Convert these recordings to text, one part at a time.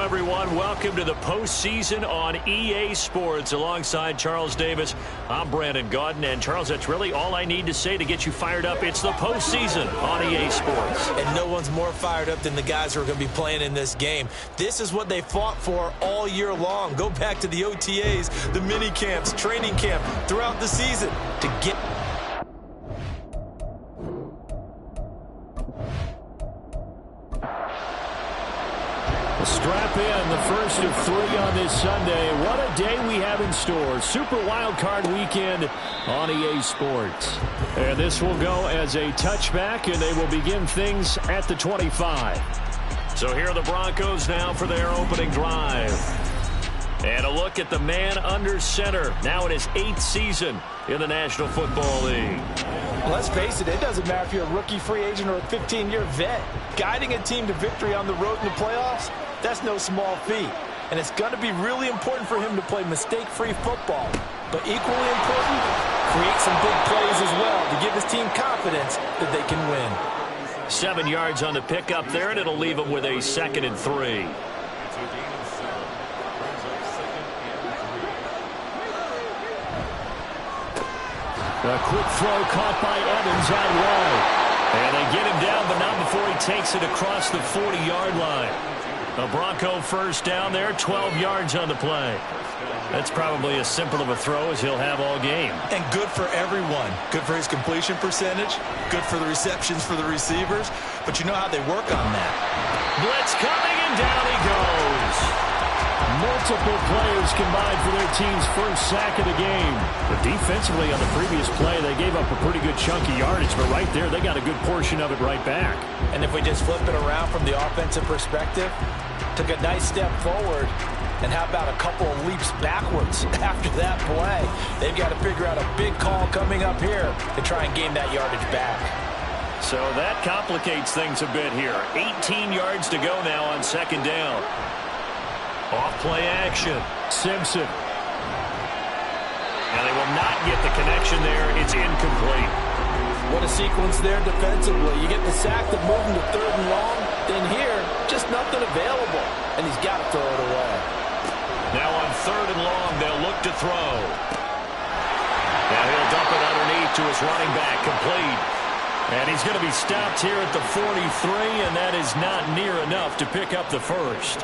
everyone. Welcome to the postseason on EA Sports. Alongside Charles Davis, I'm Brandon Gaudin. And Charles, that's really all I need to say to get you fired up. It's the postseason on EA Sports. And no one's more fired up than the guys who are going to be playing in this game. This is what they fought for all year long. Go back to the OTAs, the mini camps, training camp throughout the season to get... Strap in, the first of 3 on this Sunday. What a day we have in store. Super Wild Card Weekend on EA Sports. And this will go as a touchback, and they will begin things at the 25. So here are the Broncos now for their opening drive. And a look at the man under center, now in his 8th season in the National Football League. Let's face it doesn't matter if you're a rookie free agent or a 15-year vet. Guiding a team to victory on the road in the playoffs, that's no small feat. And it's going to be really important for him to play mistake-free football. But equally important, create some big plays as well to give his team confidence that they can win. 7 yards on the pickup there, and it'll leave him with a 2nd and 3. A quick throw caught by Evans out wide. And they get him down, but not before he takes it across the 40-yard line. A Bronco first down there, 12 yards on the play. That's probably as simple of a throw as he'll have all game. And good for everyone. Good for his completion percentage. Good for the receptions for the receivers. But you know how they work on that. Blitz coming, and down he goes. Multiple players combined for their team's first sack of the game. But defensively on the previous play, they gave up a pretty good chunk of yardage. But right there, they got a good portion of it right back. And if we just flip it around from the offensive perspective, took a nice step forward. And how about a couple of leaps backwards after that play? They've got to figure out a big call coming up here to try and gain that yardage back. So that complicates things a bit here. 18 yards to go now on 2nd down. Off play action. Simpson. And they will not get the connection there. It's incomplete. What a sequence there defensively. You get the sack that moved him to 3rd and long. Then here, just nothing available. And he's got to throw it away. Now on 3rd and long, they'll look to throw. Now he'll dump it underneath to his running back, complete. And he's going to be stopped here at the 43, and that is not near enough to pick up the first.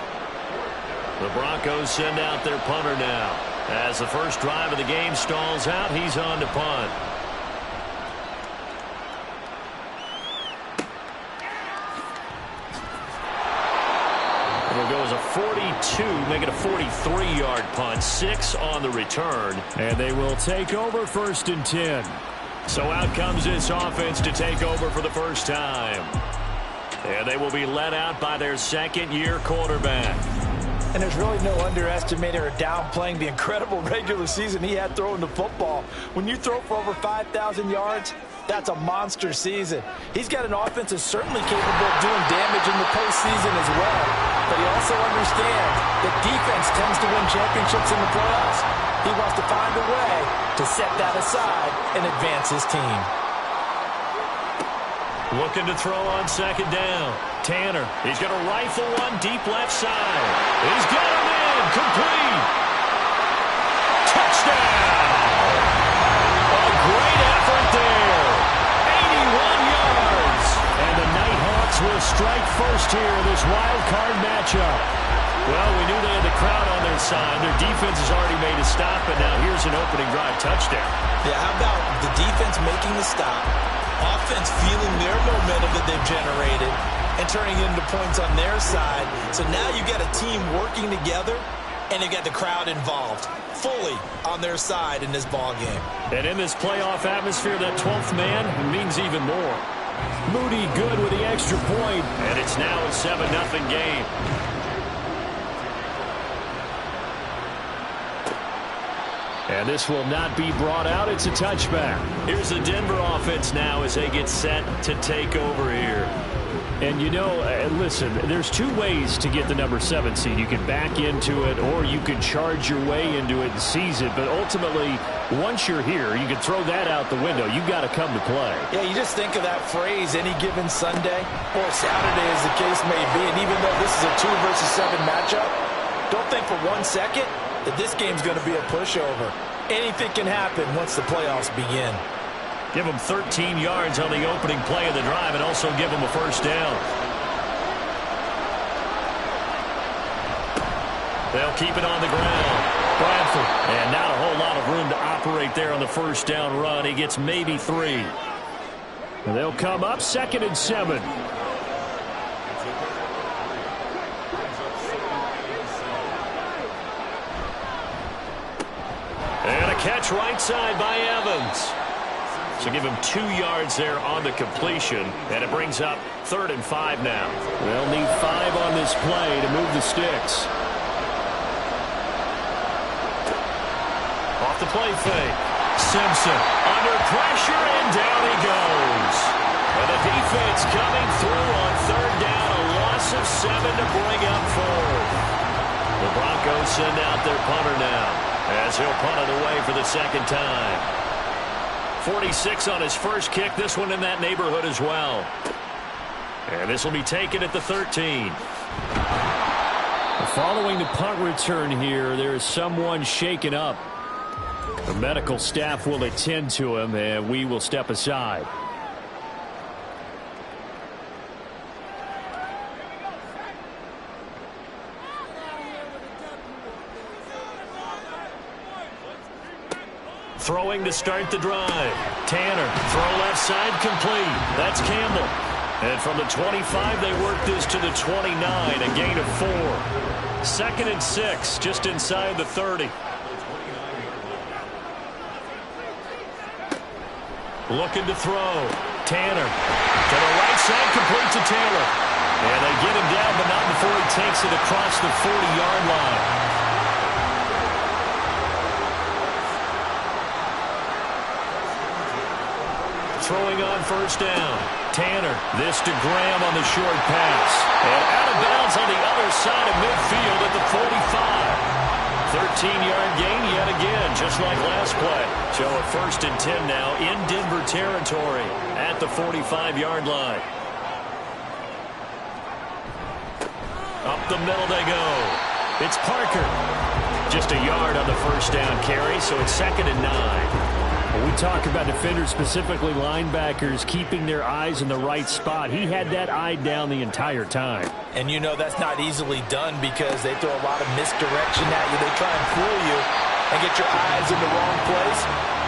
The Broncos send out their punter now. As the first drive of the game stalls out, he's on to punt. It'll go as a 42, make it a 43-yard punt. 6 on the return. And they will take over 1st and 10. So out comes this offense to take over for the first time. And they will be led out by their 2nd-year quarterback. And there's really no underestimating or downplaying the incredible regular season he had throwing the football. When you throw for over 5,000 yards, that's a monster season. He's got an offense that's certainly capable of doing damage in the postseason as well. But he also understands that defense tends to win championships in the playoffs. He wants to find a way to set that aside and advance his team. Looking to throw on 2nd down. Tanner, he's going to rifle one deep left side. He's got him in. Complete. Touchdown. A great effort there. 81 yards. And the Nighthawks will strike first here in this wild card matchup. Well, we knew they had the crowd on their side. Their defense has already made a stop, and now here's an opening drive touchdown. Yeah, how about the defense making the stop? Offense feeling their momentum that they've generated and turning it into points on their side. So now you've got a team working together, and they've got the crowd involved fully on their side in this ball game. And in this playoff atmosphere, that 12th man means even more. Moody good with the extra point, and it's now a 7-0 game. And this will not be brought out. It's a touchback. Here's the Denver offense now as they get set to take over here. And you know, listen, there's two ways to get the number 7 seed. You can back into it or you can charge your way into it and seize it. But ultimately, once you're here, you can throw that out the window. You've got to come to play. Yeah, you just think of that phrase, any given Sunday or Saturday as the case may be. And even though this is a 2 versus 7 matchup, don't think for 1 second that this game's going to be a pushover. Anything can happen once the playoffs begin. Give them 13 yards on the opening play of the drive and also give them a first down. They'll keep it on the ground. Bradford. And not a whole lot of room to operate there on the first down run. He gets maybe 3. And they'll come up 2nd and 7. And a catch right side by Evans. So give him 2 yards there on the completion, and it brings up 3rd and 5 now. They'll need 5 on this play to move the sticks. Off the play fake. Simpson under pressure, and down he goes. And the defense coming through on 3rd down, a loss of 7 to bring up 4th. The Broncos send out their punter now, as he'll punt it away for the 2nd time. 46 on his first kick. This one in that neighborhood as well. And this will be taken at the 13. Following the punt return here, there is someone shaken up. The medical staff will attend to him, and we will step aside. Throwing to start the drive. Tanner, throw left side, complete. That's Campbell. And from the 25, they work this to the 29, a gain of 4. 2nd and 6, just inside the 30. Looking to throw. Tanner to the right side, complete to Taylor. And they get him down, but not before he takes it across the 40-yard line. Throwing on first down. Tanner, this to Graham on the short pass. And out of bounds on the other side of midfield at the 45. 13-yard gain yet again, just like last play. So a 1st and 10 now in Denver territory at the 45-yard line. Up the middle they go. It's Parker. Just a yard on the first down carry, so it's 2nd and 9. When we talk about defenders, specifically linebackers, keeping their eyes in the right spot, he had that eye down the entire time. And you know that's not easily done because they throw a lot of misdirection at you. They try and fool you and get your eyes in the wrong place.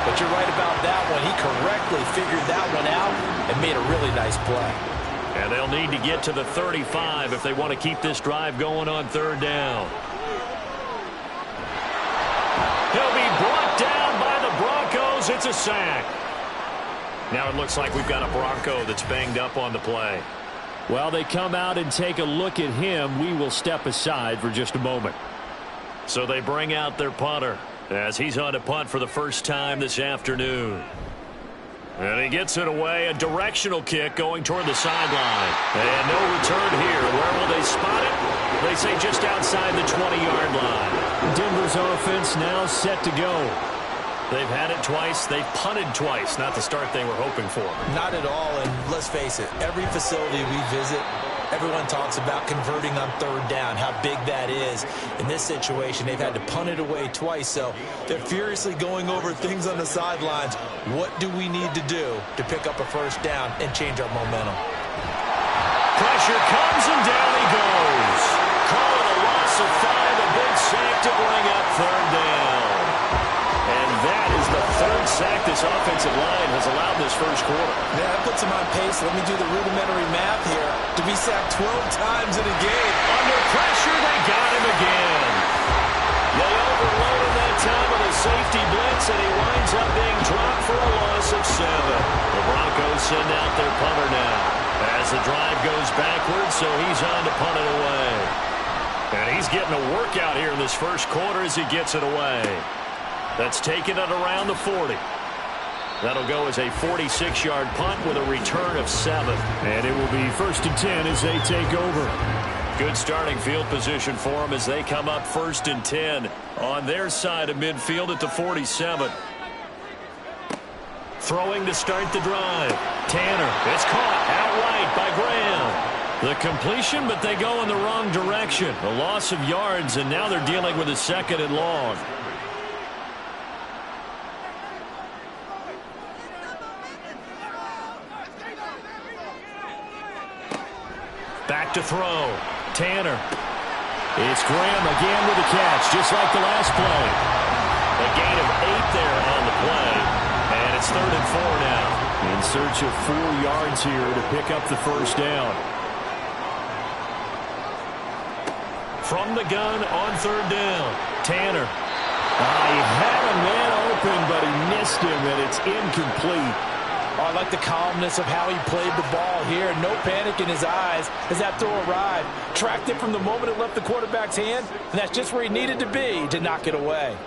But you're right about that one. He correctly figured that one out and made a really nice play. And they'll need to get to the 35 if they want to keep this drive going on 3rd down. He'll be brought down by the Broncos. It's a sack. Now it looks like we've got a Bronco that's banged up on the play. While they come out and take a look at him, we will step aside for just a moment. So they bring out their punter as he's on to punt for the first time this afternoon. And he gets it away, a directional kick going toward the sideline. And no return here. Where will they spot it? They say just outside the 20-yard line. Denver's offense now set to go. They've had it twice. They've punted twice. Not the start they were hoping for. Not at all, and let's face it, every facility we visit, everyone talks about converting on 3rd down, how big that is. In this situation, they've had to punt it away twice, so they're furiously going over things on the sidelines. What do we need to do to pick up a first down and change our momentum? Pressure comes, and down he goes. Call it a loss of 5, a big sack to bring up 3rd down. And that is the 3rd sack this offensive line has allowed this first quarter. Yeah, that puts him on pace. Let me do the rudimentary math here. To be sacked 12 times in a game. Under pressure, they got him again. They overloaded that time with a safety blitz, and he winds up being dropped for a loss of 7. The Broncos send out their punter now as the drive goes backwards, so he's on to punt it away. And he's getting a workout here in this first quarter as he gets it away. That's taken at around the 40. That'll go as a 46-yard punt with a return of 7. And it will be 1st and 10 as they take over. Good starting field position for them as they come up 1st and 10 on their side of midfield at the 47. Throwing to start the drive. Tanner. It's caught outright by Graham. The completion, but they go in the wrong direction. A loss of yards, and now they're dealing with a 2nd and long. Back to throw. Tanner. It's Graham again with a catch, just like the last play. A gain of 8 there on the play, and it's 3rd and 4 now. In search of 4 yards here to pick up the 1st down. From the gun on 3rd down. Tanner. He had a man open, but he missed him, and it's incomplete. I like the calmness of how he played the ball here. No panic in his eyes as that throw arrived. Tracked it from the moment it left the quarterback's hand, and that's just where he needed to be to knock it away.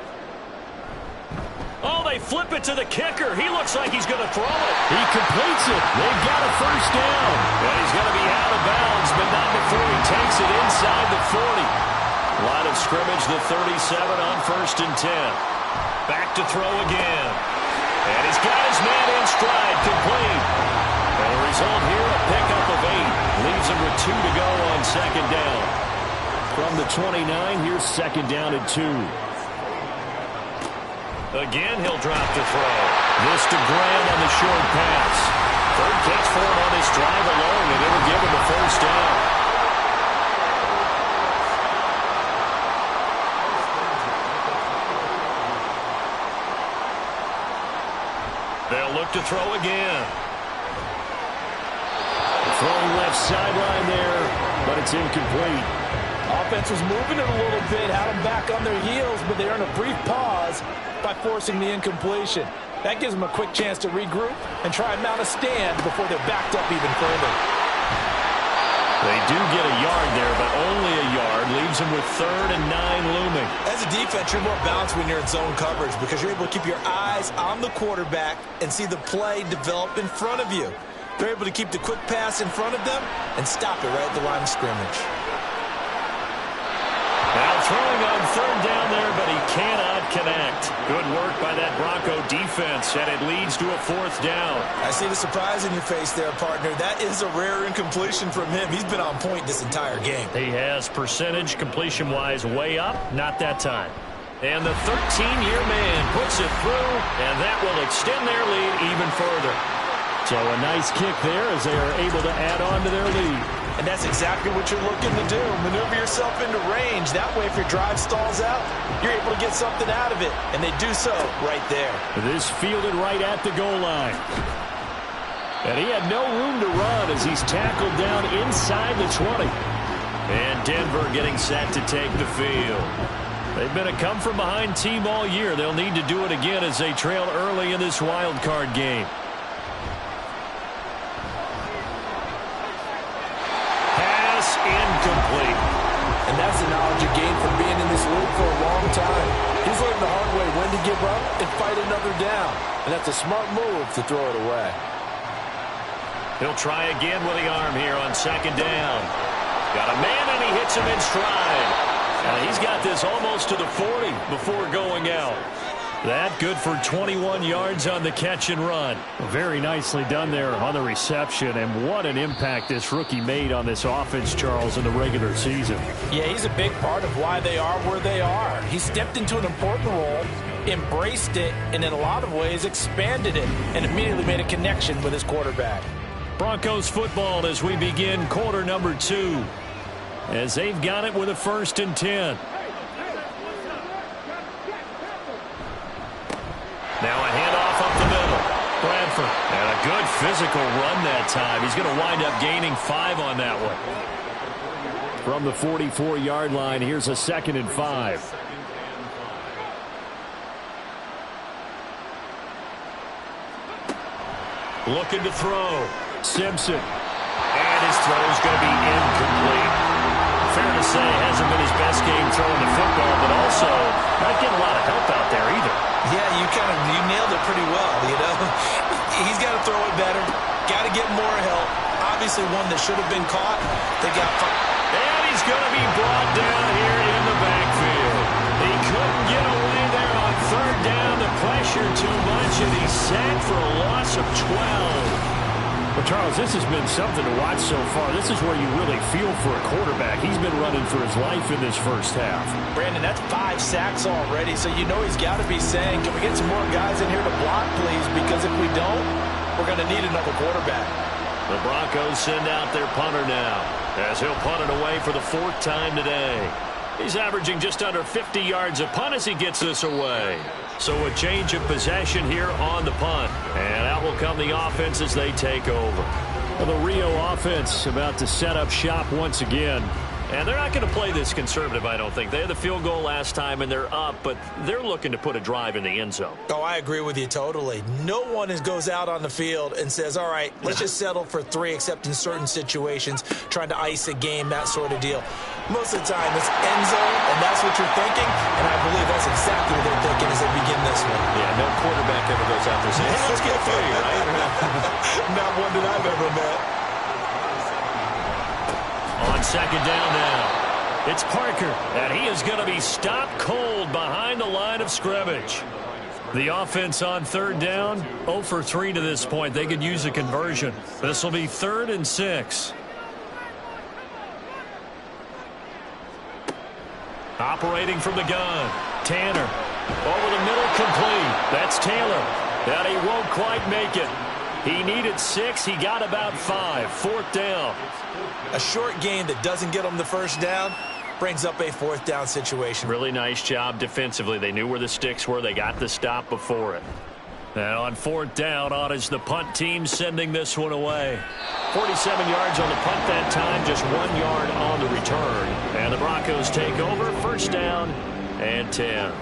Oh, they flip it to the kicker. He looks like he's going to throw it. He completes it. They've got a 1st down. And he's going to be out of bounds, but not before he takes it inside the 40. Line of scrimmage, the 37 on 1st and 10. Back to throw again. And he's got his man in stride, complete. And the result here, a pickup of 8. Leaves him with 2 to go on 2nd down. From the 29, here's 2nd down and 2. Again, he'll drop to throw. This to Graham on the short pass. 3rd catch for him on this drive alone, and it'll give him the 1st down. They'll look to throw again. Throwing left sideline there, but it's incomplete. Offense was moving it a little bit, had them back on their heels, but they earned a brief pause by forcing the incompletion. That gives them a quick chance to regroup and try and mount a stand before they're backed up even further. They do get a yard there, but only a yard. Leaves them with 3rd and 9 looming. As a defense, you're more balanced when you're in zone coverage because you're able to keep your eyes on the quarterback and see the play develop in front of you. They're able to keep the quick pass in front of them and stop it right at the line of scrimmage. Now throwing on 3rd down there, but he cannot connect. Good work by that Bronco defense, and it leads to a 4th down. I see the surprise in your face there, partner. That is a rare incompletion from him. He's been on point this entire game. He has percentage completion-wise way up, not that time. And the 13-year man puts it through, and that will extend their lead even further. So a nice kick there as they are able to add on to their lead. And that's exactly what you're looking to do. Maneuver yourself into range. That way, if your drive stalls out, you're able to get something out of it. And they do so right there. This fielded right at the goal line. And he had no room to run as he's tackled down inside the 20. And Denver getting set to take the field. They've been a come-from-behind team all year. They'll need to do it again as they trail early in this wild card game. Incomplete. And that's the knowledge you gain from being in this league for a long time. He's learned the hard way when to give up and fight another down. And that's a smart move to throw it away. He'll try again with the arm here on 2nd down. Got a man and he hits him in stride. He's got this almost to the 40 before going out. That good for 21 yards on the catch and run. Very nicely done there on the reception, and what an impact this rookie made on this offense, Charles, in the regular season. Yeah, he's a big part of why they are where they are. He stepped into an important role, embraced it, and in a lot of ways expanded it, and immediately made a connection with his quarterback. Broncos football as we begin quarter number 2, as they've got it with a 1st and 10. Now a handoff up the middle. Bradford. And a good physical run that time. He's going to wind up gaining 5 on that one. From the 44-yard line, here's a 2nd and 5. Looking to throw. Simpson. And his throw is going to be incomplete. Fair to say, hasn't been his best game throwing the football, but also not getting a lot of help out there either. Yeah, you nailed it pretty well, you know. to throw it better. Got to get more help. Obviously one that should have been caught. They got and he's going to be brought down here in the backfield. He couldn't get away there on third down. The pressure too much, and he's sacked for a loss of 12. Well, Charles, this has been something to watch so far. This is where you really feel for a quarterback. He's been running for his life in this first half. Brandon, that's 5 sacks already, so you know he's got to be saying, can we get some more guys in here to block, please? Because if we don't, we're going to need another quarterback. The Broncos send out their punter now, as he'll punt it away for the 4th time today. He's averaging just under 50 yards a punt as he gets this away. So a change of possession here on the punt. And out will come the offense as they take over. Well, the Rio offense about to set up shop once again. And they're not going to play this conservative, I don't think. They had the field goal last time, and they're up, but they're looking to put a drive in the end zone. Oh, I agree with you totally. No one goes out on the field and says, all right, let's just settle for 3, except in certain situations, trying to ice a game, that sort of deal. Most of the time, it's end zone, and that's what you're thinking, and I believe that's exactly what they're thinking as they begin this one. Yeah, no quarterback ever goes out there saying, hey, let's get 3, right? Not one that I've ever met. On second down now, it's Parker, and he is going to be stopped cold behind the line of scrimmage. The offense on third down, 0 for 3 to this point. They could use a conversion. This will be 3rd and 6. Operating from the gun, Tanner. Over the middle, complete. That's Taylor. And he won't quite make it. He needed 6. He got about 5. 4th down. A short gain that doesn't get them the first down brings up a 4th down situation. Really nice job defensively. They knew where the sticks were. They got the stop before it. And on 4th down, on is the punt team sending this one away. 47 yards on the punt that time, just 1 yard on the return. And the Broncos take over, 1st down and 10.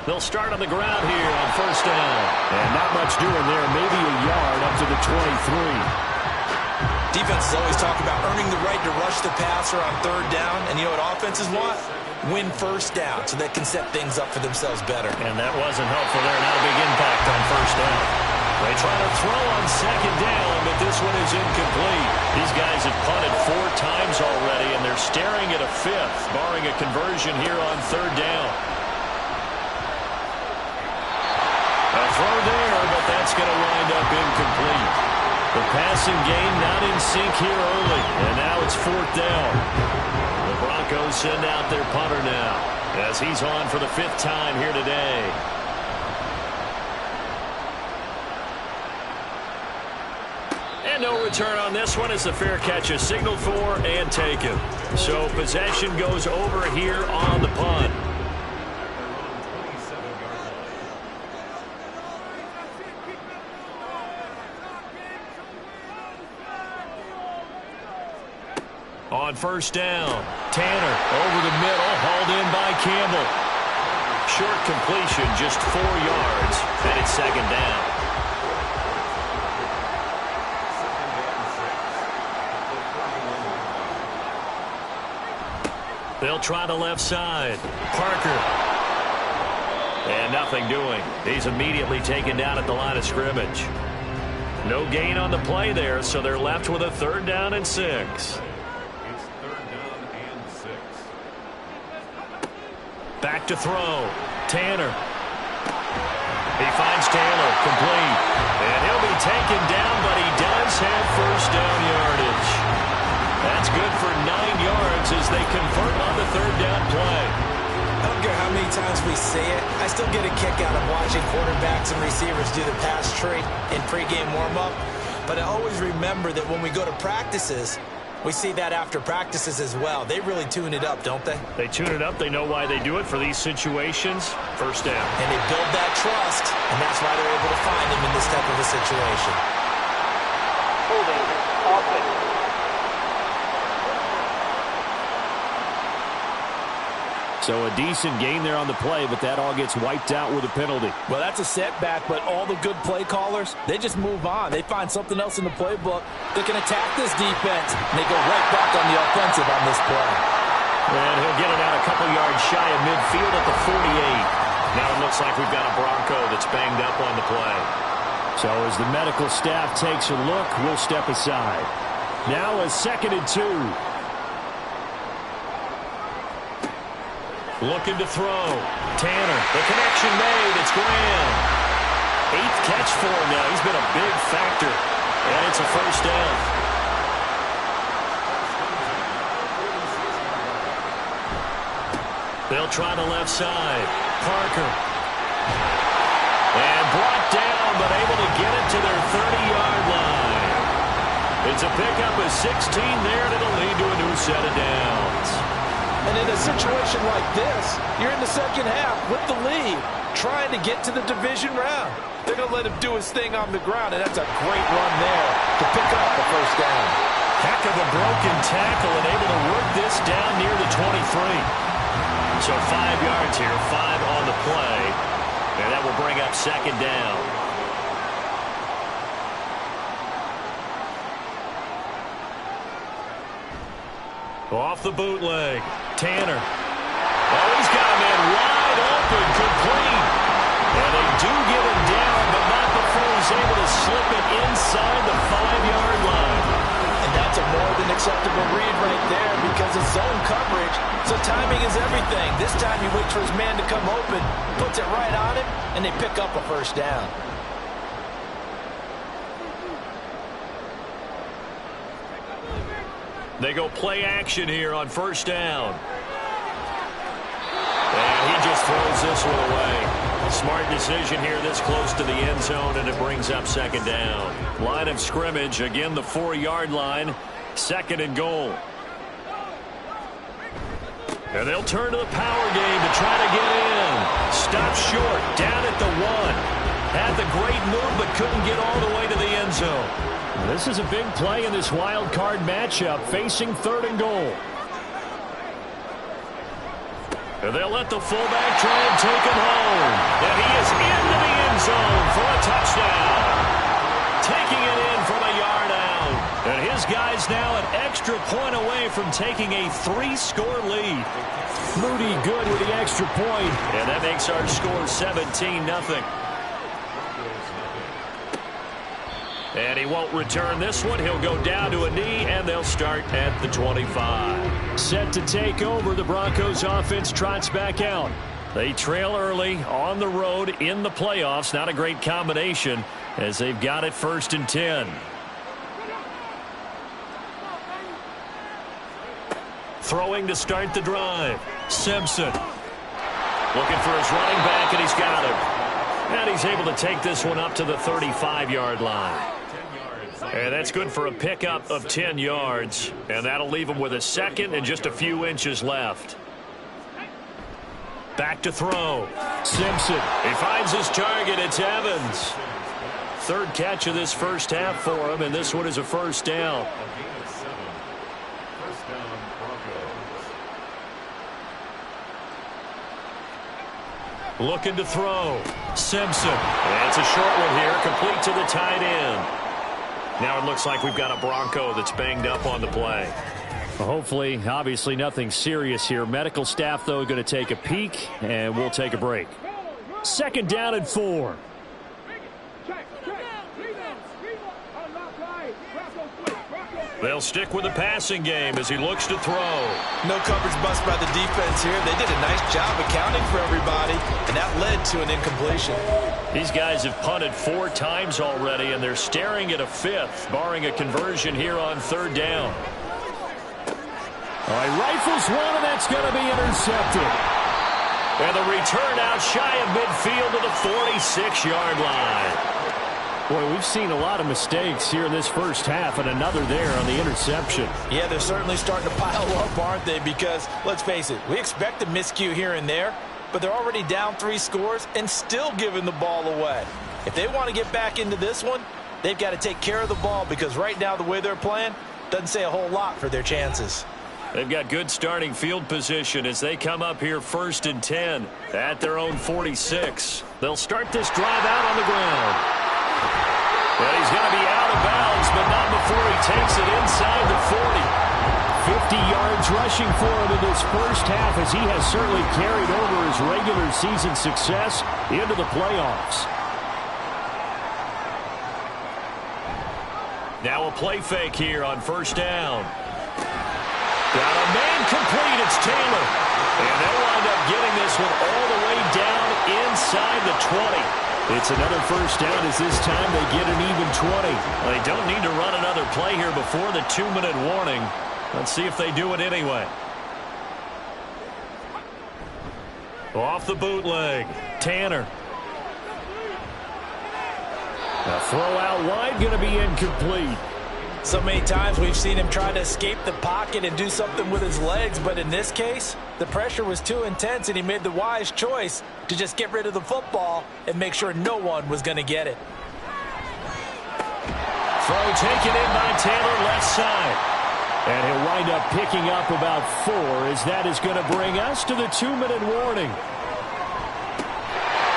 They'll start on the ground here on 1st down. And not much doing there, maybe a yard up to the 23. Defenses always talk about earning the right to rush the passer on 3rd down. And you know what offenses want? Win 1st down so they can set things up for themselves better. And that wasn't helpful there. Not a big impact on 1st down. They try to throw on 2nd down, but this one is incomplete. These guys have punted 4 times already, and they're staring at a 5th, barring a conversion here on 3rd down. A throw there, but that's going to wind up incomplete. The passing game not in sync here early, and now it's 4th down. The Broncos send out their punter now, as he's on for the 5th time here today. And no return on this one as the fair catch is signaled for and taken. So possession goes over here on the punt. On 1st down, Tanner over the middle, hauled in by Campbell. Short completion, just 4 yards, and it's 2nd down. They'll try the left side. Parker. And nothing doing. He's immediately taken down at the line of scrimmage. No gain on the play there, so they're left with a 3rd down and 6. Back to throw. Tanner. He finds Taylor, complete. And he'll be taken down, but he does have 1st down yardage. That's good for 9 yards as they convert on the 3rd down play. I don't care how many times we say it, I still get a kick out of watching quarterbacks and receivers do the pass tree in pregame warm-up. But I always remember that when we go to practices, we see that after practices as well. They really tune it up, don't they? They tune it up. They know why they do it for these situations. 1st down. And they build that trust, and that's why they're able to find him in this type of a situation. Holding offense. So a decent gain there on the play, but that all gets wiped out with a penalty. Well, that's a setback, but all the good play callers, they just move on. They find something else in the playbook that can attack this defense, and they go right back on the offensive on this play. And he'll get it out a couple yards shy of midfield at the 48. Now it looks like we've got a Bronco that's banged up on the play. So as the medical staff takes a look, we'll step aside. Now a 2nd and 2. Looking to throw. Tanner, the connection made. It's Graham. 8th catch for him now. He's been a big factor. And it's a first down. They'll try the left side. Parker. And brought down, but able to get it to their 30-yard line. It's a pickup of 16 there, and it'll lead to a new set of downs. And in a situation like this, you're in the second half with the lead, trying to get to the division round. They're going to let him do his thing on the ground, and that's a great run there to pick up the first down. Heck of a broken tackle and able to work this down near the 23. So 5 yards here, 5 on the play, and that will bring up 2nd down. Off the bootleg, Tanner. Oh, he's got a man wide open, complete. And they do get him down, but not before he's able to slip it inside the 5-yard line. And that's a more than acceptable read right there because of zone coverage. So timing is everything. This time he waits for his man to come open, puts it right on him, and they pick up a first down. They go play action here on first down. And he just throws this one away. Smart decision here this close to the end zone, and it brings up 2nd down. Line of scrimmage, again the 4-yard line, 2nd and goal. And they'll turn to the power game to try to get in. Stop short, down at the 1. Had the great move, but couldn't get all the way to the end zone. This is a big play in this wild card matchup, facing 3rd and goal. And they'll let the fullback try and take him home. And he is into the end zone for a touchdown. Taking it in from a yard out. And his guy's now an extra point away from taking a 3-score lead. Moody good with the extra point. And that makes our score 17-0. And he won't return this one. He'll go down to a knee, and they'll start at the 25. Set to take over, the Broncos offense trots back out. They trail early on the road in the playoffs. Not a great combination as they've got it 1st and 10. Throwing to start the drive. Simpson. Looking for his running back, and he's got him. And he's able to take this one up to the 35-yard line. And that's good for a pickup of 10 yards. And that'll leave him with a 2nd and just a few inches left. Back to throw. Simpson. He finds his target. It's Evans. 3rd catch of this first half for him, and this one is a first down. Looking to throw. Simpson. And it's a short one here, complete to the tight end. Now it looks like we've got a Bronco that's banged up on the play. Well, hopefully, obviously nothing serious here. Medical staff, though, going to take a peek, and we'll take a break. 2nd down and 4. They'll stick with the passing game as he looks to throw. No coverage bust by the defense here. They did a nice job accounting for everybody, and that led to an incompletion. These guys have punted 4 times already, and they're staring at a 5th, barring a conversion here on 3rd down. All right, rifles one, and that's going to be intercepted. And the return out shy of midfield to the 46-yard line. Boy, we've seen a lot of mistakes here in this first half, and another there on the interception. Yeah, they're certainly starting to pile up, aren't they? Because, let's face it, we expect a miscue here and there, but they're already down 3 scores and still giving the ball away. If they want to get back into this one, they've got to take care of the ball because right now the way they're playing doesn't say a whole lot for their chances. They've got good starting field position as they come up here 1st and 10 at their own 46. They'll start this drive out on the ground. Well, he's going to be out of bounds, but not before he takes it inside the 40. 50 yards yards rushing for him in this first half, as he has certainly carried over his regular season success into the playoffs. Now a play fake here on first down. Got a man complete. It's Taylor. And they'll wind up getting this one all the way down inside the 20. It's another first down, as this time they get an even 20. Well, they don't need to run another play here before the 2-minute warning. Let's see if they do it anyway. Off the bootleg. Tanner. A throw out wide, going to be incomplete. So many times we've seen him try to escape the pocket and do something with his legs, but in this case, the pressure was too intense and he made the wise choice to just get rid of the football and make sure no one was going to get it. Throw taken in by Taylor, left side. And he'll wind up picking up about 4, as that is going to bring us to the 2-minute warning.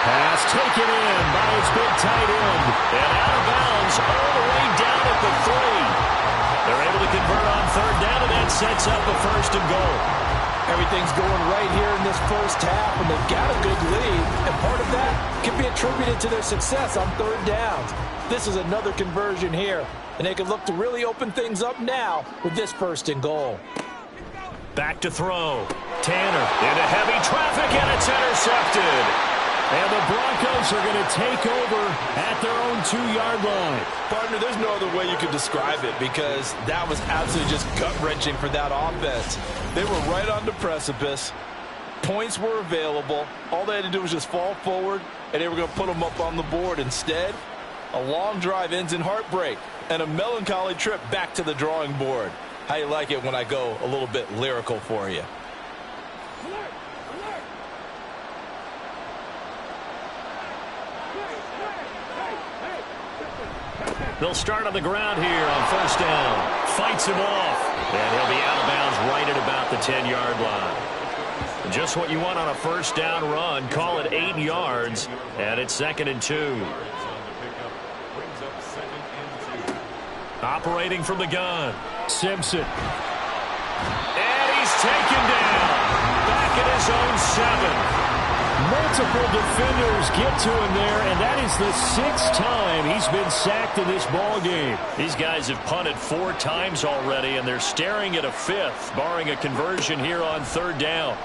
Pass taken in by its big tight end. And out of bounds all the way down at the 3. They're able to convert on third down, and that sets up a 1st and goal. Everything's going right here in this first half, and they've got a good lead. And part of that can be attributed to their success on third downs. This is another conversion here, and they can look to really open things up now with this 1st and goal. Back to throw. Tanner into heavy traffic, and it's intercepted. And the Broncos are going to take over at their own 2-yard line. Partner, there's no other way you could describe it, because that was absolutely just gut-wrenching for that offense. They were right on the precipice. Points were available. All they had to do was just fall forward, and they were going to put them up on the board. Instead, a long drive ends in heartbreak and a melancholy trip back to the drawing board. How you like it when I go a little bit lyrical for you? They'll start on the ground here on first down. Fights him off. And he'll be out of bounds right at about the 10-yard line. Just what you want on a first down run. Call it 8 yards. And it's 2nd and 2. Operating from the gun. Simpson. And he's taken down. Back at his own 7. Multiple defenders get to him there, and that is the 6th time he's been sacked in this ball game. These guys have punted 4 times already, and they're staring at a 5th, barring a conversion here on third down.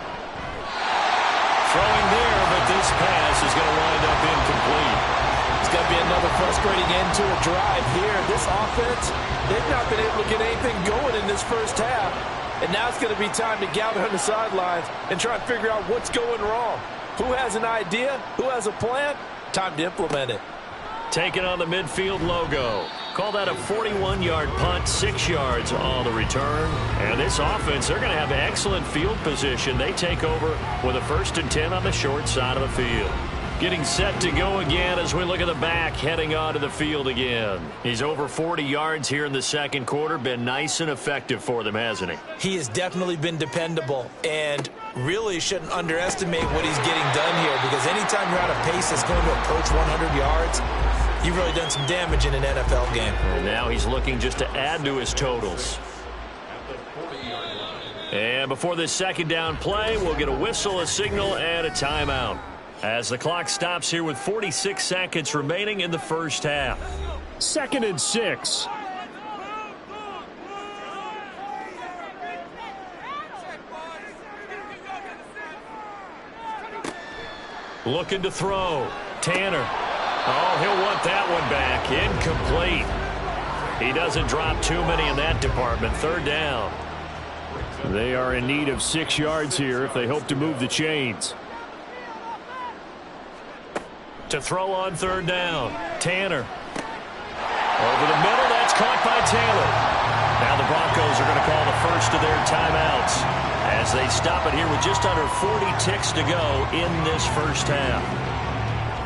Throwing there, but this pass is going to wind up incomplete. It's going to be another frustrating end to a drive here. This offense, they've not been able to get anything going in this first half, and now it's going to be time to gather on the sidelines and try and figure out what's going wrong. Who has an idea? Who has a plan? Time to implement it. Taking on the midfield logo. Call that a 41-yard punt, 6 yards on the return. And this offense, they're going to have excellent field position. They take over with a 1st and 10 on the short side of the field. Getting set to go again as we look at the back, heading onto the field again. He's over 40 yards here in the second quarter. Been nice and effective for them, hasn't he? He has definitely been dependable, and really shouldn't underestimate what he's getting done here, because anytime you're at a pace that's going to approach 100 yards, you've really done some damage in an NFL game. And now he's looking just to add to his totals. And before this second down play, we'll get a whistle, a signal, and a timeout, as the clock stops here with 46 seconds remaining in the first half. 2nd and 6. Looking to throw. Tanner. Oh, he'll want that one back. Incomplete. He doesn't drop too many in that department. Third down. They are in need of 6 yards here if they hope to move the chains. To throw on third down. Tanner. Over the middle. That's caught by Taylor. Now the Broncos are going to call the first of their timeouts as they stop it here with just under 40 ticks to go in this first half.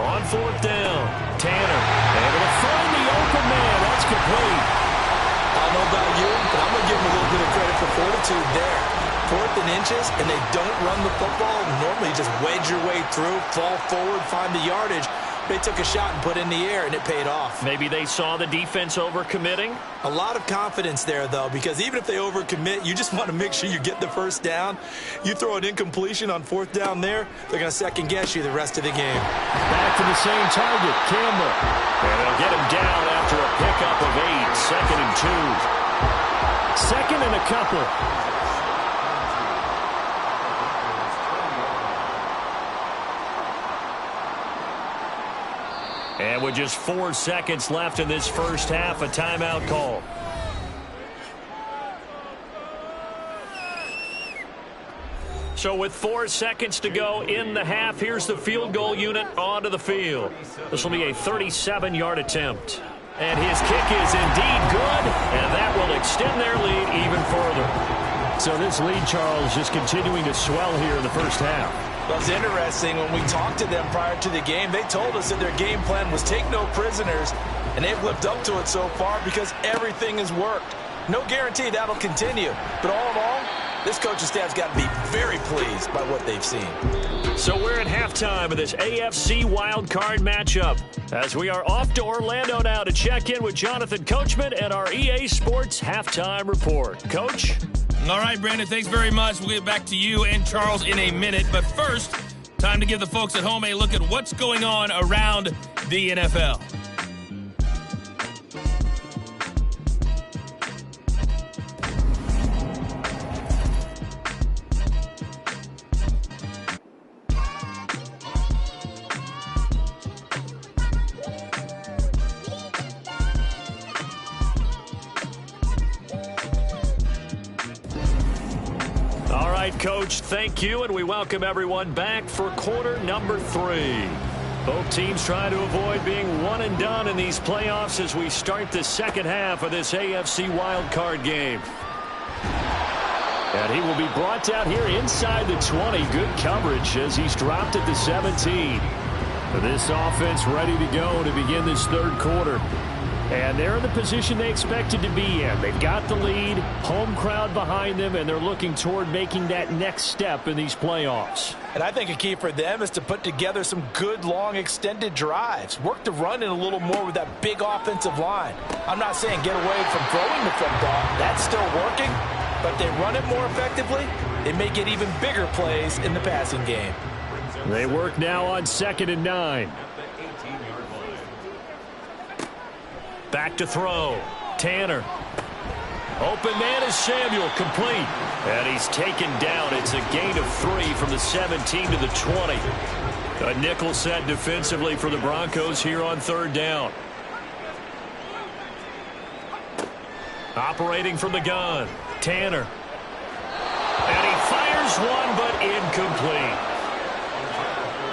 On fourth down. Tanner able to find the open man. That's complete. I don't know about you, but I'm going to give him a little bit of credit for fortitude there. 4th and inches, and they don't run the football. Normally, you just wedge your way through, fall forward, find the yardage. They took a shot and put it in the air, and it paid off. Maybe they saw the defense overcommitting. A lot of confidence there, though, because even if they overcommit, you just want to make sure you get the first down. You throw an incompletion on 4th down there, they're going to second-guess you the rest of the game. Back to the same target, Campbell. And they'll get him down after a pickup of 8, 2nd and 2. 2nd and a couple. And with just 4 seconds left in this first half, a timeout call. So with 4 seconds to go in the half, here's the field goal unit onto the field. This will be a 37-yard attempt. And his kick is indeed good, and that will extend their lead even further. So this lead, Charles, just continuing to swell here in the first half. Well, it's interesting. When we talked to them prior to the game, they told us that their game plan was take no prisoners, and they've lived up to it so far because everything has worked. No guarantee that'll continue, but all in all, this coaching staff's got to be very pleased by what they've seen. So we're at halftime of this AFC wildcard matchup as we are off to Orlando now to check in with Jonathan Coachman and our EA Sports halftime report. Coach? All right, Brandon, thanks very much. We'll get back to you and Charles in a minute. But first, time to give the folks at home a look at what's going on around the NFL. Coach, thank you, and we welcome everyone back for quarter number 3. Both teams trying to avoid being one and done in these playoffs as we start the second half of this AFC wildcard game. And he will be brought down here inside the 20. Good coverage as he's dropped at the 17. This offense ready to go to begin this third quarter. And they're in the position they expected to be in. They've got the lead, home crowd behind them, and they're looking toward making that next step in these playoffs. And I think a key for them is to put together some good, long, extended drives. Work the run in a little more with that big offensive line. I'm not saying get away from throwing the football. That's still working. But if they run it more effectively, they may get even bigger plays in the passing game. They work now on 2nd and 9. Back to throw. Tanner. Open man is Samuel, complete. And he's taken down. It's a gain of 3 from the 17 to the 20. A nickel set defensively for the Broncos here on 3rd down. Operating from the gun. Tanner. And he fires one, but incomplete.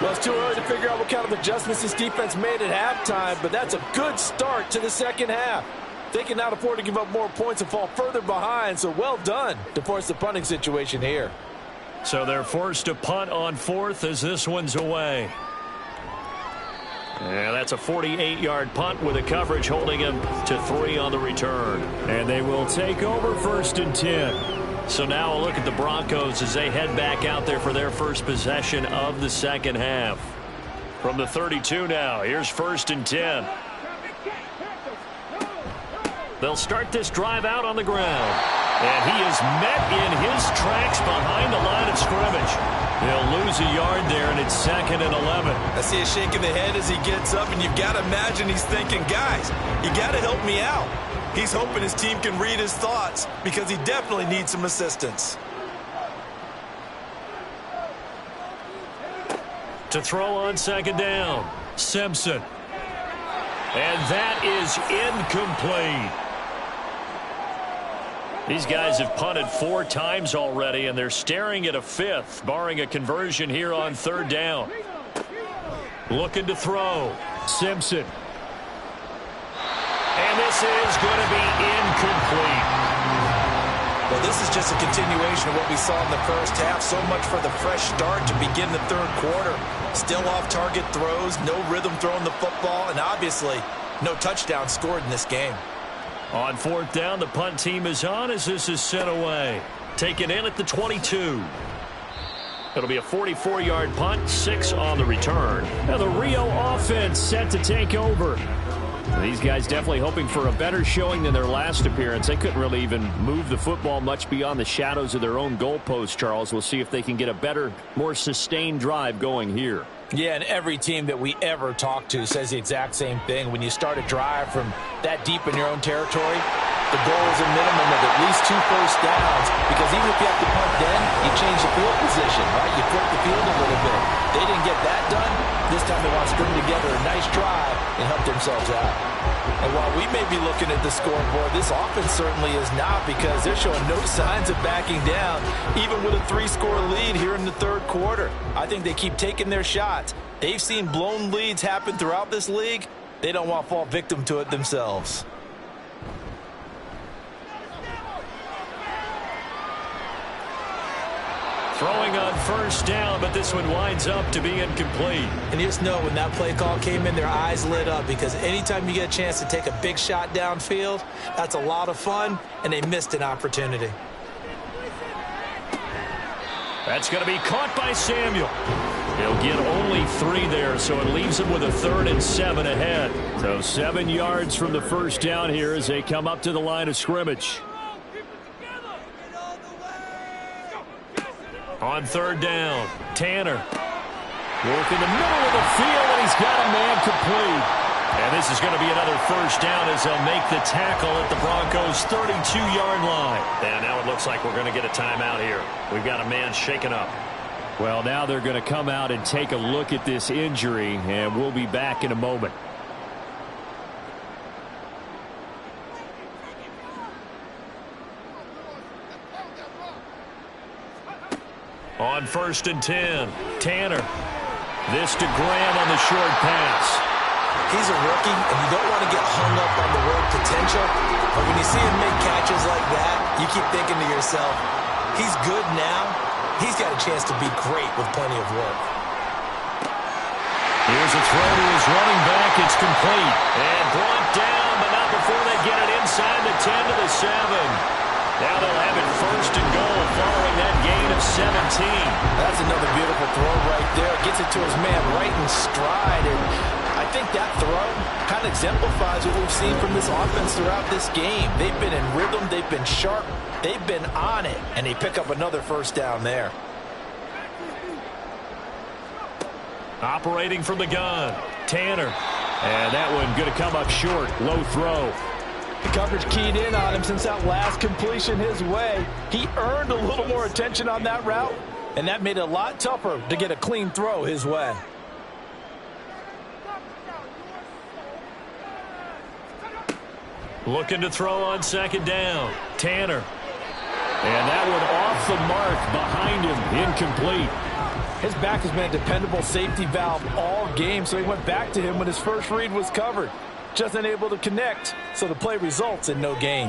Well, it's too early to figure out what kind of adjustments this defense made at halftime, but that's a good start to the second half. They cannot afford to give up more points and fall further behind, so well done to force the punting situation here. So they're forced to punt on 4th as this one's away. And that's a 48-yard punt with a coverage holding him to 3 on the return. And they will take over 1st and 10. So now a look at the Broncos as they head back out there for their first possession of the second half. From the 32 now, here's 1st and 10. They'll start this drive out on the ground. And he is met in his tracks behind the line of scrimmage. He'll lose a yard there, and it's 2nd and 11. I see a shake of the head as he gets up, and you've got to imagine he's thinking, guys, you got to help me out. He's hoping his team can read his thoughts because he definitely needs some assistance. To throw on 2nd down, Simpson. And that is incomplete. These guys have punted 4 times already, and they're staring at a 5th, barring a conversion here on 3rd down. Looking to throw, Simpson. And this is going to be incomplete. Well, this is just a continuation of what we saw in the first half. So much for the fresh start to begin the third quarter. Still off-target throws, no rhythm throwing the football, and obviously no touchdown scored in this game. On 4th down, the punt team is on as this is sent away. Taken in at the 22. It'll be a 44-yard punt, 6 on the return. Now the Rio offense set to take over. These guys definitely hoping for a better showing than their last appearance. They couldn't really even move the football much beyond the shadows of their own goalpost, Charles. We'll see if they can get a better, more sustained drive going here. Yeah, and every team that we ever talk to says the exact same thing. When you start a drive from that deep in your own territory, the goal is a minimum of at least 2 first downs, because even if you have to punt then, you change the field position, right? You flip the field a little bit. They didn't get that done. This time they want to string together a nice drive and help themselves out. And while we may be looking at the scoreboard, this offense certainly is not, because they're showing no signs of backing down, even with a 3-score lead here in the third quarter. I think they keep taking their shots. They've seen blown leads happen throughout this league. They don't want to fall victim to it themselves. Throwing on first down, but this one winds up to be incomplete. And you just know when that play call came in, their eyes lit up, because anytime you get a chance to take a big shot downfield, that's a lot of fun, and they missed an opportunity. That's going to be caught by Samuel. He'll get only 3 there, so it leaves him with a 3rd and 7 ahead. So 7 yards from the first down here as they come up to the line of scrimmage. On 3rd down, Tanner. Work in the middle of the field, and he's got a man complete. And this is going to be another first down as they'll make the tackle at the Broncos' 32-yard line. And now it looks like we're going to get a timeout here. We've got a man shaken up. Well, now they're going to come out and take a look at this injury, and we'll be back in a moment. On 1st and 10, Tanner. This to Graham on the short pass. He's a rookie, and you don't want to get hung up on the word potential. But when you see him make catches like that, you keep thinking to yourself, he's good now. He's got a chance to be great with plenty of work. Here's a throw to his running back. It's complete. And brought down, but not before they get it inside the 10 to the 7. Now they'll have it 1st and goal following that gain of 17. That's another beautiful throw right there. Gets it to his man right in stride. And I think that throw kind of exemplifies what we've seen from this offense throughout this game. They've been in rhythm. They've been sharp. They've been on it. And they pick up another first down there. Operating from the gun, Tanner. And that one going to come up short. Low throw. The coverage keyed in on him since that last completion his way. He earned a little more attention on that route, and that made it a lot tougher to get a clean throw his way. Looking to throw on 2nd down, Tanner. And that one off the mark behind him, incomplete. His back has been a dependable safety valve all game, so he went back to him when his first read was covered. Just unable to connect, so the play results in no gain.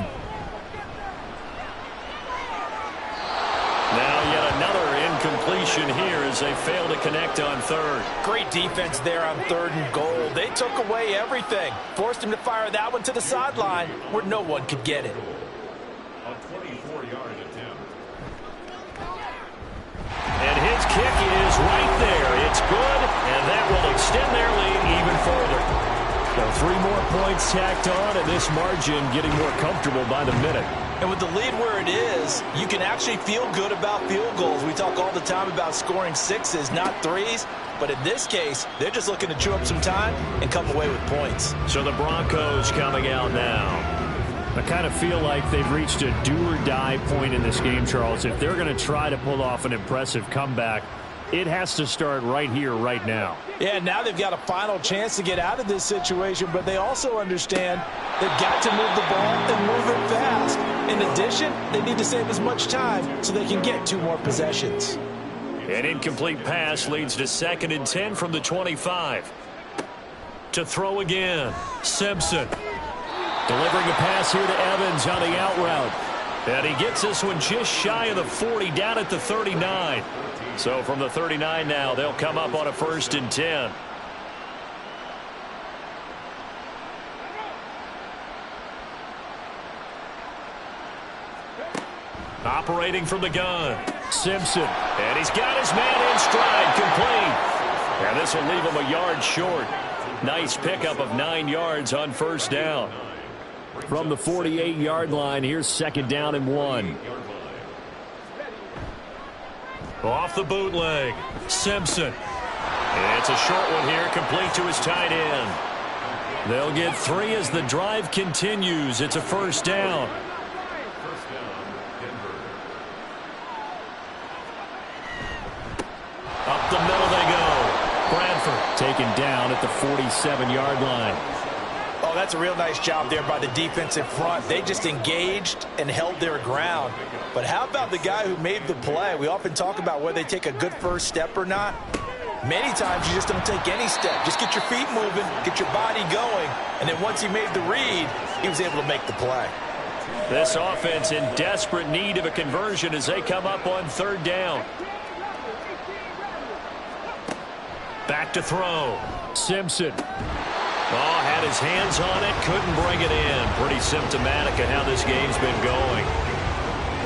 Now yet another incompletion here as they fail to connect on 3rd. Great defense there on 3rd and goal. They took away everything. Forced him to fire that one to the sideline where no one could get it. A 24-yard attempt. And his kick is right there. It's good, and that will extend their lead even further. So 3 more points tacked on, and this margin getting more comfortable by the minute. And with the lead where it is, you can actually feel good about field goals. We talk all the time about scoring 6s, not 3s. But in this case, they're just looking to chew up some time and come away with points. So the Broncos coming out now. I kind of feel like they've reached a do-or-die point in this game, Charles. If they're going to try to pull off an impressive comeback, it has to start right here, right now. Yeah, now they've got a final chance to get out of this situation, but they also understand they've got to move the ball and move it fast. In addition, they need to save as much time so they can get 2 more possessions. An incomplete pass leads to 2nd and 10 from the 25. To throw again, Simpson. Delivering a pass here to Evans on the out route. And he gets this one just shy of the 40, down at the 39. So from the 39 now, they'll come up on a 1st and 10. Operating from the gun, Simpson, and he's got his man in stride, complete. And this will leave him a yard short. Nice pickup of 9 yards on first down. From the 48-yard line, here's second down and 1. Off the bootleg, Simpson. It's a short one here, complete to his tight end. They'll get 3 as the drive continues. It's a first down. Up the middle they go. Bradford taken down at the 47-yard line. Oh, that's a real nice job there by the defensive front. They just engaged and held their ground. But how about the guy who made the play? We often talk about whether they take a good first step or not. Many times you just don't take any step. Just get your feet moving, get your body going, and then once he made the read, he was able to make the play. This offense in desperate need of a conversion as they come up on third down. Back to throw. Simpson. Oh, had his hands on it, couldn't bring it in. Pretty symptomatic of how this game's been going.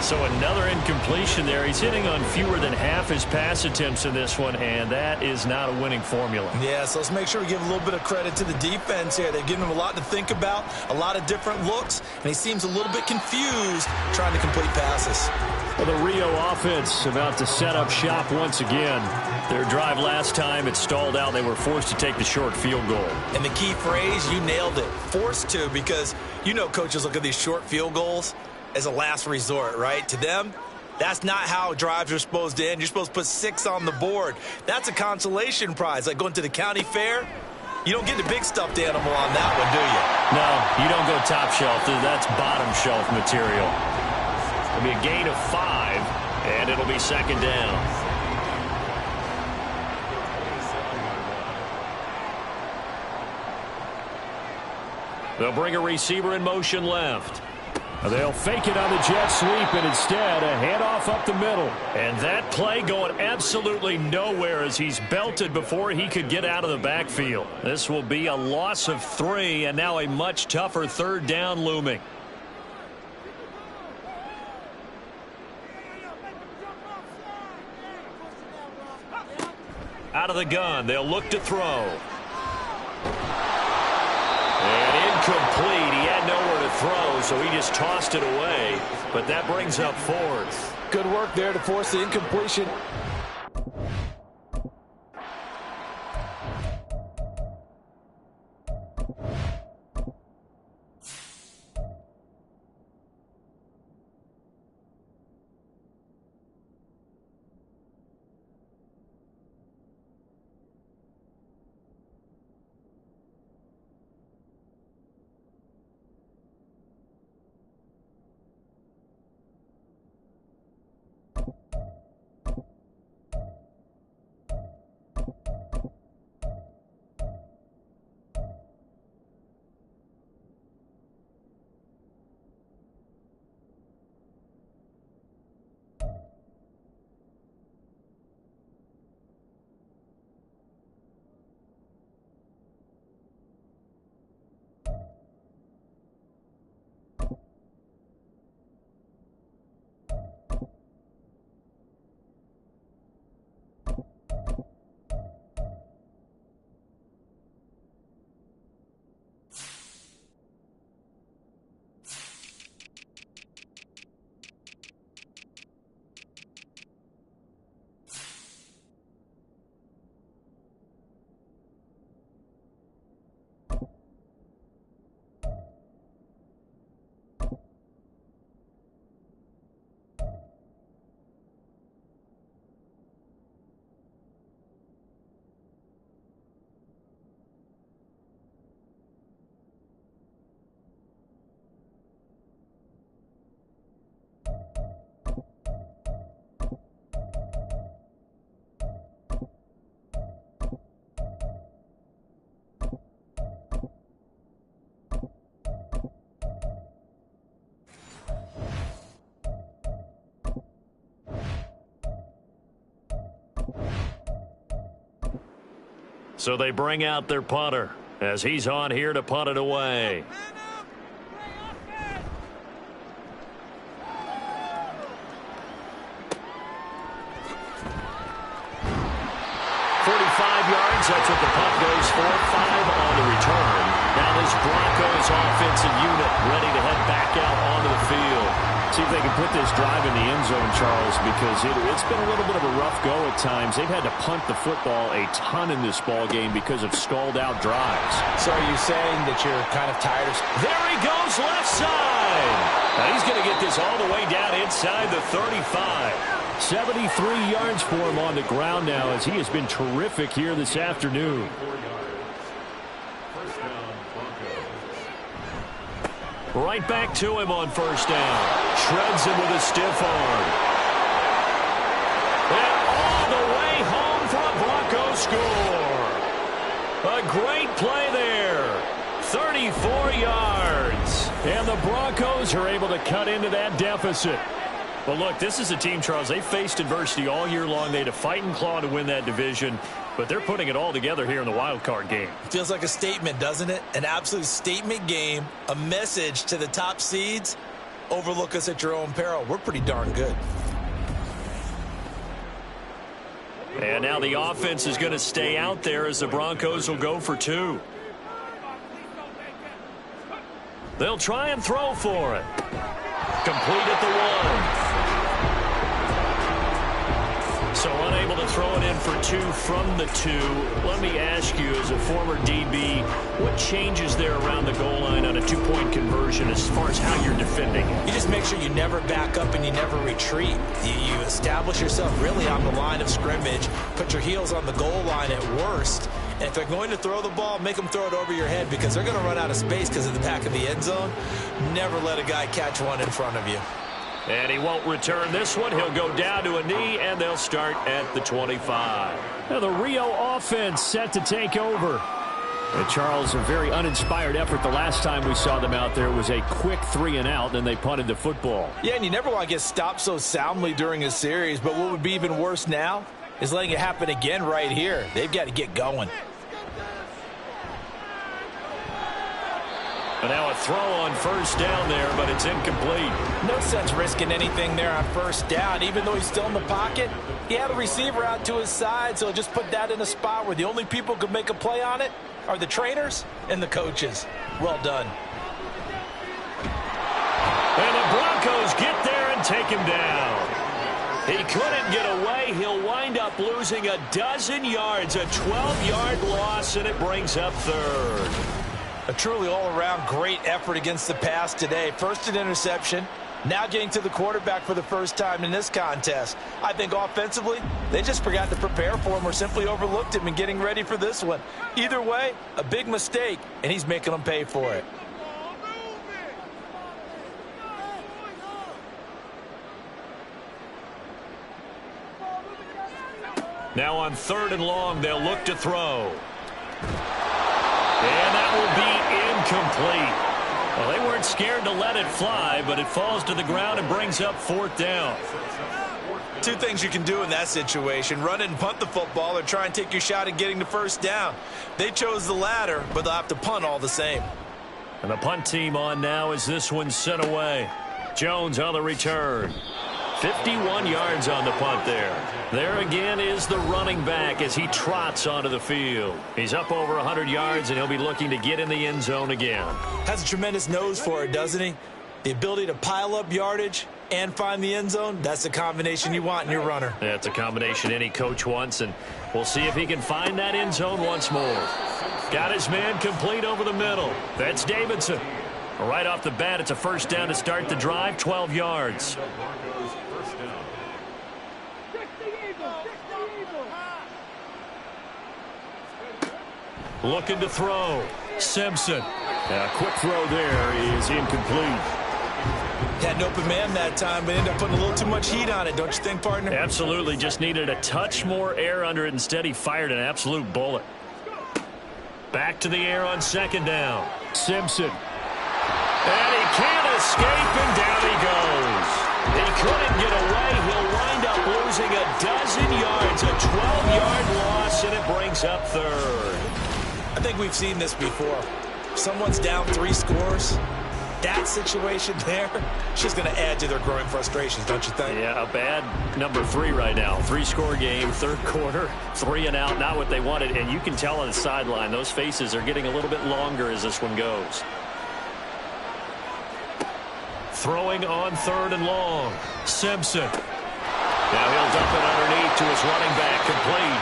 So another incompletion there. He's hitting on fewer than half his pass attempts in this one, and that is not a winning formula. Yeah, so let's make sure we give a little bit of credit to the defense here. They're giving him a lot to think about, a lot of different looks, and he seems a little bit confused trying to complete passes. Well, the Rio offense about to set up shop once again. Their drive last time, it stalled out. They were forced to take the short field goal. And the key phrase, you nailed it, forced to, because you know coaches look at these short field goals as a last resort, right? To them, that's not how drives are supposed to end. You're supposed to put 6 on the board. That's a consolation prize, like going to the county fair. You don't get the big stuffed animal on that one, do you? No, you don't go top shelf. That's bottom shelf material. It'll be a gain of 5, and it'll be second down. They'll bring a receiver in motion left. They'll fake it on the jet sweep, and instead a handoff up the middle. And that play going absolutely nowhere as he's belted before he could get out of the backfield. This will be a loss of 3, and now a much tougher third down looming. Out of the gun, they'll look to throw. And incomplete. He had nowhere to throw, so he just tossed it away. But that brings up 4th. Good work there to force the incompletion. So they bring out their punter as he's on here to punt it away. yards. That's what the punt goes for. 5 on the return. Now this Broncos offensive unit ready to head back out onto the field. See if they can put this drive in the end zone, Charles, because it's been a little bit of a rough go at times. They've had to punt the football a ton in this ball game because of stalled-out drives. So are you saying that you're kind of tired of... There he goes, left side. Now he's going to get this all the way down inside the 35. 73 yards for him on the ground now as he has been terrific here this afternoon. Right back to him on first down. Shreds him with a stiff arm. And all the way home for a Broncos score. A great play there. 34 yards. And the Broncos are able to cut into that deficit. Well, look, this is a team, Charles. They faced adversity all year long. They had to fight and claw to win that division. But they're putting it all together here in the wild card game. Feels like a statement, doesn't it? An absolute statement game, a message to the top seeds. Overlook us at your own peril. We're pretty darn good. And now the offense is going to stay out there as the Broncos will go for 2. They'll try and throw for it. Complete at the 1. So unable to throw it in for 2 from the 2. Let me ask you, as a former DB, what changes there around the goal line on a 2-point conversion as far as how you're defending it? You just make sure you never back up and you never retreat. You establish yourself really on the line of scrimmage, put your heels on the goal line at worst. And if they're going to throw the ball, make them throw it over your head because they're going to run out of space because of the back of the end zone. Never let a guy catch one in front of you. And he won't return this one. He'll go down to a knee, and they'll start at the 25. Now the Rio offense set to take over. And Charles, a very uninspired effort the last time we saw them out there. It was a quick 3-and-out, and they punted the football. Yeah, and you never want to get stopped so soundly during a series, but what would be even worse now is letting it happen again right here. They've got to get going. And now a throw on first down there, but it's incomplete. No sense risking anything there on first down. Even though he's still in the pocket, he had a receiver out to his side, so just put that in a spot where the only people who could make a play on it are the trainers and the coaches. Well done. And the Broncos get there and take him down. He couldn't get away. He'll wind up losing a dozen yards, a 12-yard loss, and it brings up third. A truly all-around great effort against the pass today. First an interception, now getting to the quarterback for the first time in this contest. I think offensively, they just forgot to prepare for him or simply overlooked him in getting ready for this one. Either way, a big mistake, and he's making them pay for it. Now on 3rd and long, they'll look to throw. And that will be incomplete. Well, they weren't scared to let it fly, but it falls to the ground and brings up 4th down. 2 things you can do in that situation: run and punt the football, or try and take your shot at getting the first down. They chose the latter, but they'll have to punt all the same. And the punt team on now as this one's sent away. Jones on the return. 51 yards on the punt there. There again is the running back as he trots onto the field. He's up over 100 yards, and he'll be looking to get in the end zone again. Has a tremendous nose for it, doesn't he? The ability to pile up yardage and find the end zone, that's the combination you want in your runner. That's a combination any coach wants, and we'll see if he can find that end zone once more. Got his man complete over the middle. That's Davidson. Right off the bat, it's a first down to start the drive, 12 yards. Looking to throw. Simpson. A quick throw there is incomplete. Had an open man that time, but ended up putting a little too much heat on it, don't you think, partner? Absolutely. Just needed a touch more air under it. Instead, he fired an absolute bullet. Back to the air on 2nd down. Simpson. And he can't escape, and down he goes. He couldn't get away. He'll wind up losing a dozen yards, a 12-yard loss, and it brings up 3rd. I think we've seen this before. Someone's down 3 scores. that situation there, it's just going to add to their growing frustrations, don't you think? Yeah, a bad number 3 right now. 3-score game, third quarter, 3 and out, not what they wanted. And you can tell on the sideline, those faces are getting a little bit longer as this one goes. Throwing on 3rd and long. Simpson. Now he'll dump it underneath to his running back, complete.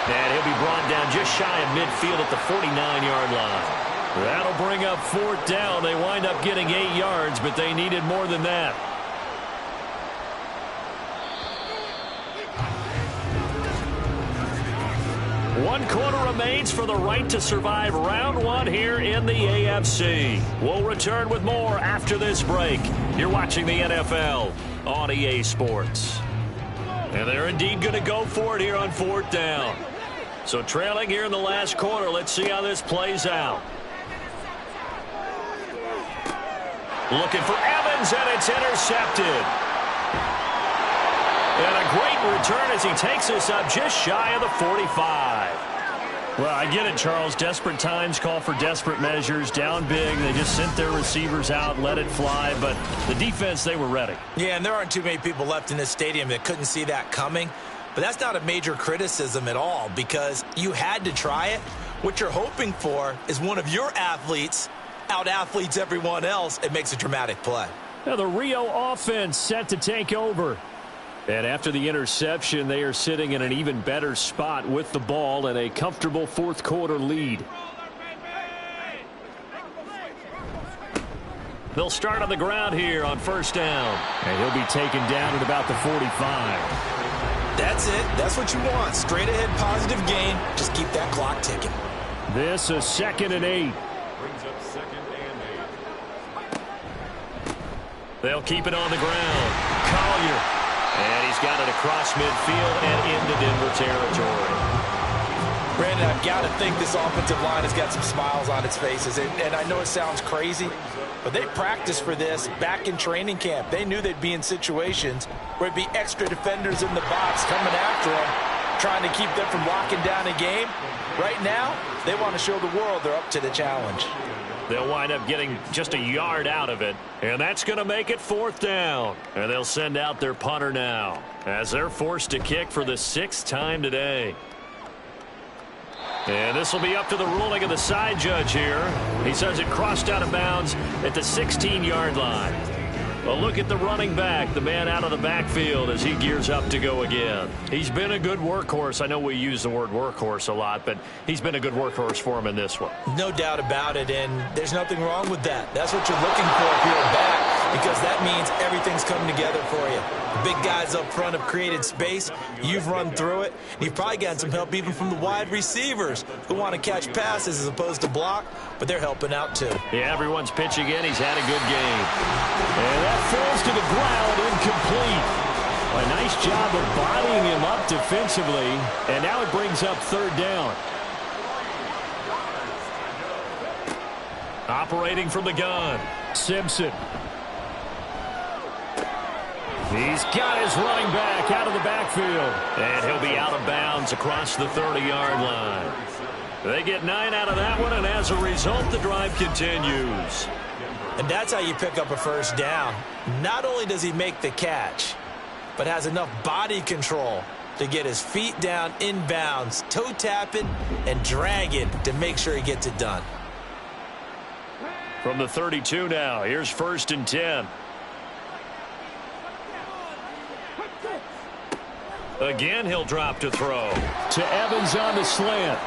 And he'll be brought down just shy of midfield at the 49-yard line. That'll bring up 4th down. They wind up getting 8 yards, but they needed more than that. One quarter remains for the right to survive round 1 here in the AFC. We'll return with more after this break. You're watching the NFL on EA Sports. And they're indeed going to go for it here on 4th down. So trailing here in the last quarter, let's see how this plays out. Looking for Evans, and it's intercepted. And a great return as he takes this up just shy of the 45. Well, I get it, Charles. Desperate times call for desperate measures. Down big, they just sent their receivers out, let it fly. But the defense, they were ready. Yeah, and there aren't too many people left in this stadium that couldn't see that coming. But that's not a major criticism at all because you had to try it. What you're hoping for is one of your athletes out-athletes everyone else. It makes a dramatic play. Now the Rio offense set to take over. And after the interception, they are sitting in an even better spot with the ball and a comfortable 4th quarter lead. They'll start on the ground here on 1st down. And he'll be taken down at about the 45. That's it. That's what you want. Straight ahead positive gain. Just keep that clock ticking. This is 2nd and 8. Brings up 2nd and 8. They'll keep it on the ground. Collier. And he's got it across midfield and into Denver territory. Brandon, I've got to think this offensive line has got some smiles on its faces. And I know it sounds crazy, but they practiced for this back in training camp. They knew they'd be in situations where it'd be extra defenders in the box coming after them, trying to keep them from locking down a game. Right now, they want to show the world they're up to the challenge. They'll wind up getting just a yard out of it, and that's going to make it 4th down. And they'll send out their punter now as they're forced to kick for the 6th time today. And this will be up to the ruling of the side judge here. He says it crossed out of bounds at the 16-yard line. A look at the running back, the man out of the backfield as he gears up to go again. He's been a good workhorse. I know we use the word workhorse a lot, but he's been a good workhorse for him in this one. No doubt about it, and there's nothing wrong with that. That's what you're looking for if you're a back, because that means everything's coming together for you. The big guys up front have created space. You've run through it. You've probably gotten some help even from the wide receivers who want to catch passes as opposed to block, but they're helping out too. Yeah, everyone's pitching in. He's had a good game. And that falls to the ground, incomplete. A nice job of bodying him up defensively, and now it brings up 3rd down. Operating from the gun, Simpson. He's got his running back out of the backfield, and he'll be out of bounds across the 30-yard line. They get 9 out of that one, and as a result, the drive continues. And that's how you pick up a 1st down. Not only does he make the catch, but has enough body control to get his feet down inbounds, toe tapping, and dragging to make sure he gets it done. From the 32 now, here's 1st and 10. Again, he'll drop to throw. To Evans on the slant.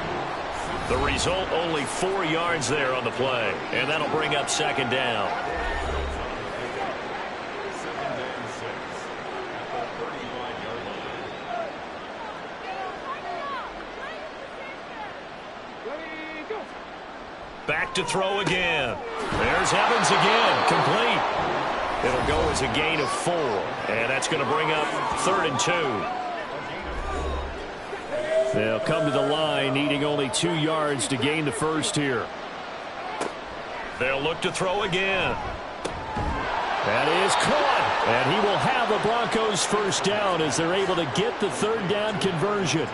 The result, only 4 yards there on the play. And that'll bring up 2nd down. Back to throw again. There's Evans again, complete. It'll go as a gain of 4, and that's going to bring up 3rd and 2. They'll come to the line, needing only 2 yards to gain the 1st here. They'll look to throw again. That is caught, and he will have the Broncos 1st down as they're able to get the 3rd down conversion.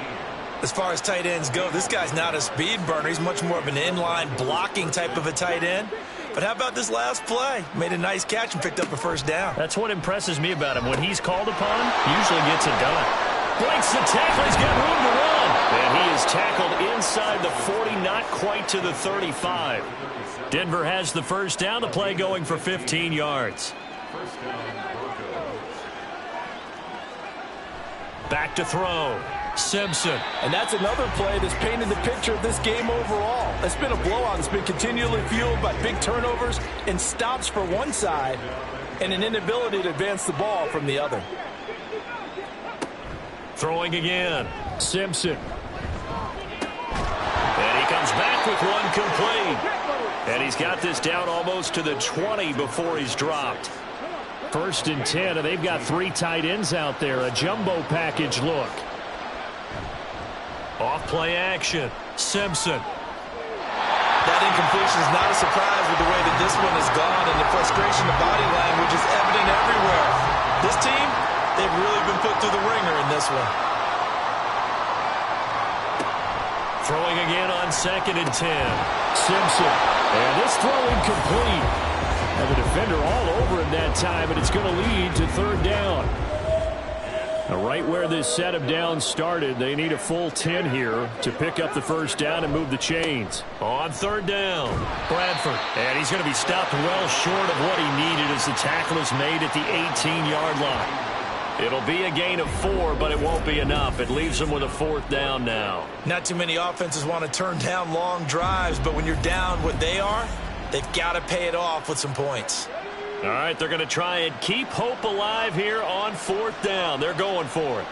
As far as tight ends go, this guy's not a speed burner. He's much more of an inline blocking type of a tight end. But how about this last play? Made a nice catch and picked up a first down. That's what impresses me about him. When he's called upon, he usually gets it done. Breaks the tackle. He's got room to run. And he is tackled inside the 40, not quite to the 35. Denver has the first down. The play going for 15 yards. First down, Broncos. Back to throw. Simpson. And that's another play that's painted the picture of this game overall. It's been a blowout. It's been continually fueled by big turnovers and stops for one side and an inability to advance the ball from the other. Throwing again. Simpson. And he comes back with one complete. And he's got this down almost to the 20 before he's dropped. 1st and 10, and they've got 3 tight ends out there. A jumbo package look. Off play action. Simpson. That incompletion is not a surprise with the way that this one has gone, and the frustration of body language is evident everywhere. This team, they've really been put through the ringer in this one. Throwing again on 2nd and 10. Simpson. And this throw incomplete. And the defender all over him that time, and it's going to lead to 3rd down. Now, right where this set of downs started, they need a full 10 here to pick up the first down and move the chains. On 3rd down, Bradford. And he's going to be stopped well short of what he needed as the tackle is made at the 18-yard line. It'll be a gain of 4, but it won't be enough. It leaves them with a 4th down now. Not too many offenses want to turn down long drives, but when you're down what they are, they've got to pay it off with some points. All right, they're going to try and keep hope alive here on 4th down. They're going for it.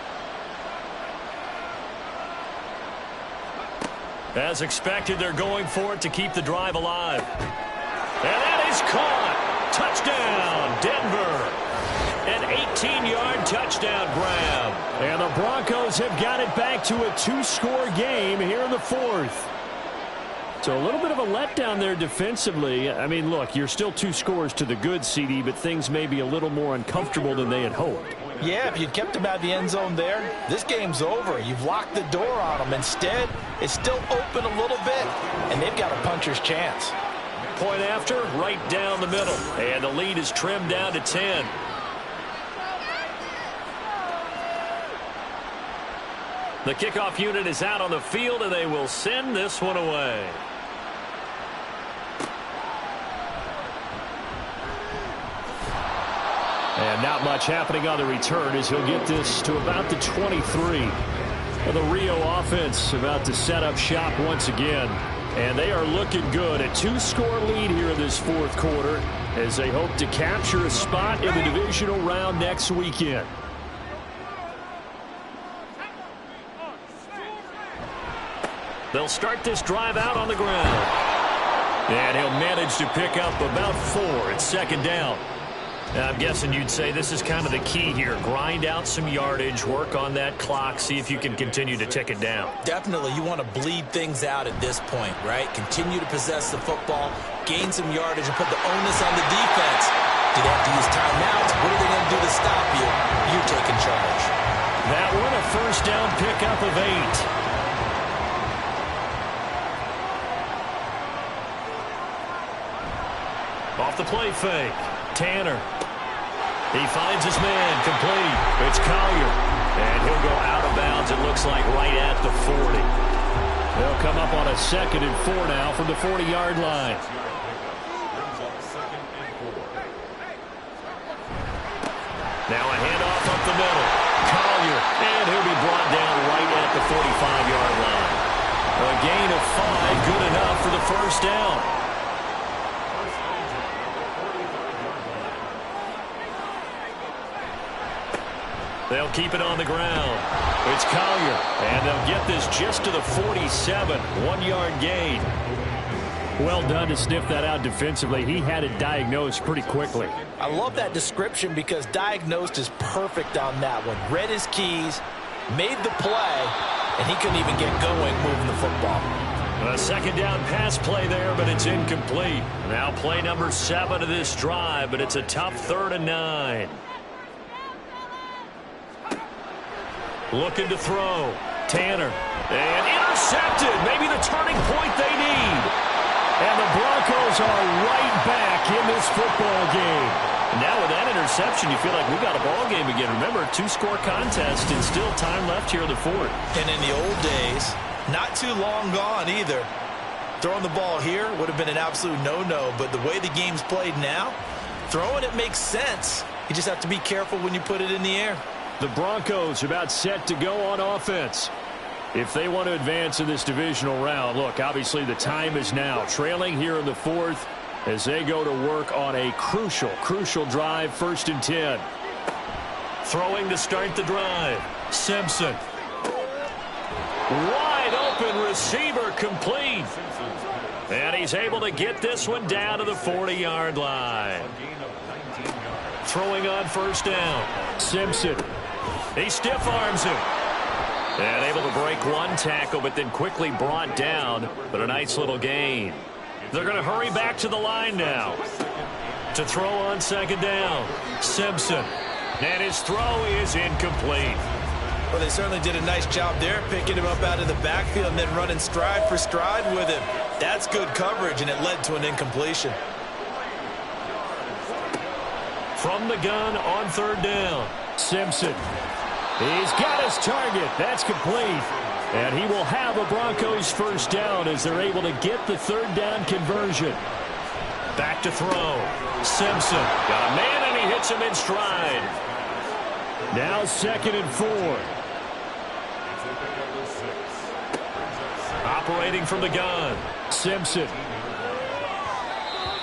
As expected, they're going for it to keep the drive alive. And that is caught. Touchdown, Denver. An 18-yard touchdown grab. And the Broncos have got it back to a 2-score game here in the 4th. So a little bit of a letdown there defensively. I mean, look, you're still 2 scores to the good, CD, but things may be a little more uncomfortable than they had hoped. Yeah, if you'd kept them out of the end zone there, this game's over. You've locked the door on them. Instead, it's still open a little bit, and they've got a puncher's chance. Point after, right down the middle. And the lead is trimmed down to 10. The kickoff unit is out on the field, and they will send this one away. And not much happening on the return as he'll get this to about the 23. And the Rio offense about to set up shop once again. And they are looking good. A 2-score lead here in this 4th quarter as they hope to capture a spot in the divisional round next weekend. They'll start this drive out on the ground. And he'll manage to pick up about 4 at 2nd down. Now, I'm guessing you'd say this is kind of the key here. Grind out some yardage, work on that clock, see if you can continue to tick it down. Definitely, you want to bleed things out at this point, right? Continue to possess the football, gain some yardage, and put the onus on the defense. Do they have to use timeouts? What are they going to do to stop you? You're taking charge. That one, a first down pickup of 8. Off the play fake. Tanner. He finds his man. Complete. It's Collier. And he'll go out of bounds, it looks like, right at the 40. They'll come up on a 2nd and 4 now from the 40-yard line. Now a handoff up the middle. Collier. And he'll be brought down right at the 45-yard line. A gain of 5. Good enough for the first down. They'll keep it on the ground. It's Collier, and they'll get this just to the 47. 1-yard gain. Well done to sniff that out defensively. He had it diagnosed pretty quickly. I love that description because diagnosed is perfect on that one. Read his keys, made the play, and he couldn't even get going moving the football. A 2nd down pass play there, but it's incomplete. Now play number 7 of this drive, but it's a tough 3rd and 9. Looking to throw. Tanner. And intercepted. Maybe the turning point they need. And the Broncos are right back in this football game. Now with that interception, you feel like we got a ball game again. Remember, 2-score contest and still time left here in the fourth. And in the old days, not too long gone either. Throwing the ball here would have been an absolute no-no, but the way the game's played now, throwing it makes sense. You just have to be careful when you put it in the air. The Broncos about set to go on offense. If they want to advance in this divisional round, look, obviously the time is now. Trailing here in the fourth as they go to work on a crucial drive, 1st and 10. Throwing to start the drive. Simpson. Wide open receiver complete. And he's able to get this one down to the 40-yard line. Throwing on 1st down. Simpson. He stiff arms him. And able to break one tackle, but then quickly brought down. But a nice little gain. They're going to hurry back to the line now. To throw on 2nd down. Simpson. And his throw is incomplete. Well, they certainly did a nice job there, picking him up out of the backfield and then running stride for stride with him. That's good coverage, and it led to an incompletion. From the gun on 3rd down. Simpson. He's got his target. That's complete. And he will have a Broncos 1st down as they're able to get the 3rd down conversion. Back to throw. Simpson. Got a man, and he hits him in stride. Now 2nd and 4. Operating from the gun. Simpson.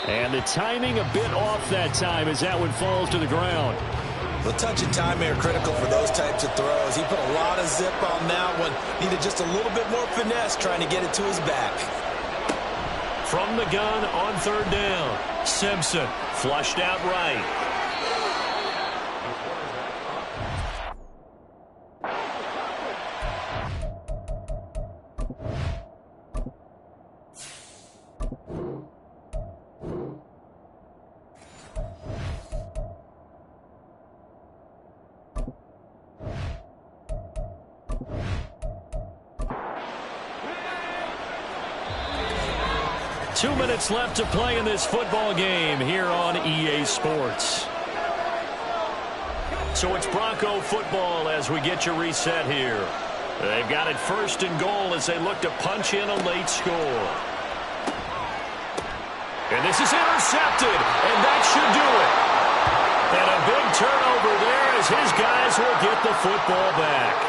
And the timing a bit off that time as that one falls to the ground. The touch and timing are critical for those types of throws. He put a lot of zip on that one. Needed just a little bit more finesse trying to get it to his back. From the gun on 3rd down. Simpson flushed out right. Left to play in this football game here on EA Sports. So it's Bronco football as we get you reset here. They've got it 1st and goal as they look to punch in a late score. And this is intercepted, and that should do it. And a big turnover there as his guys will get the football back.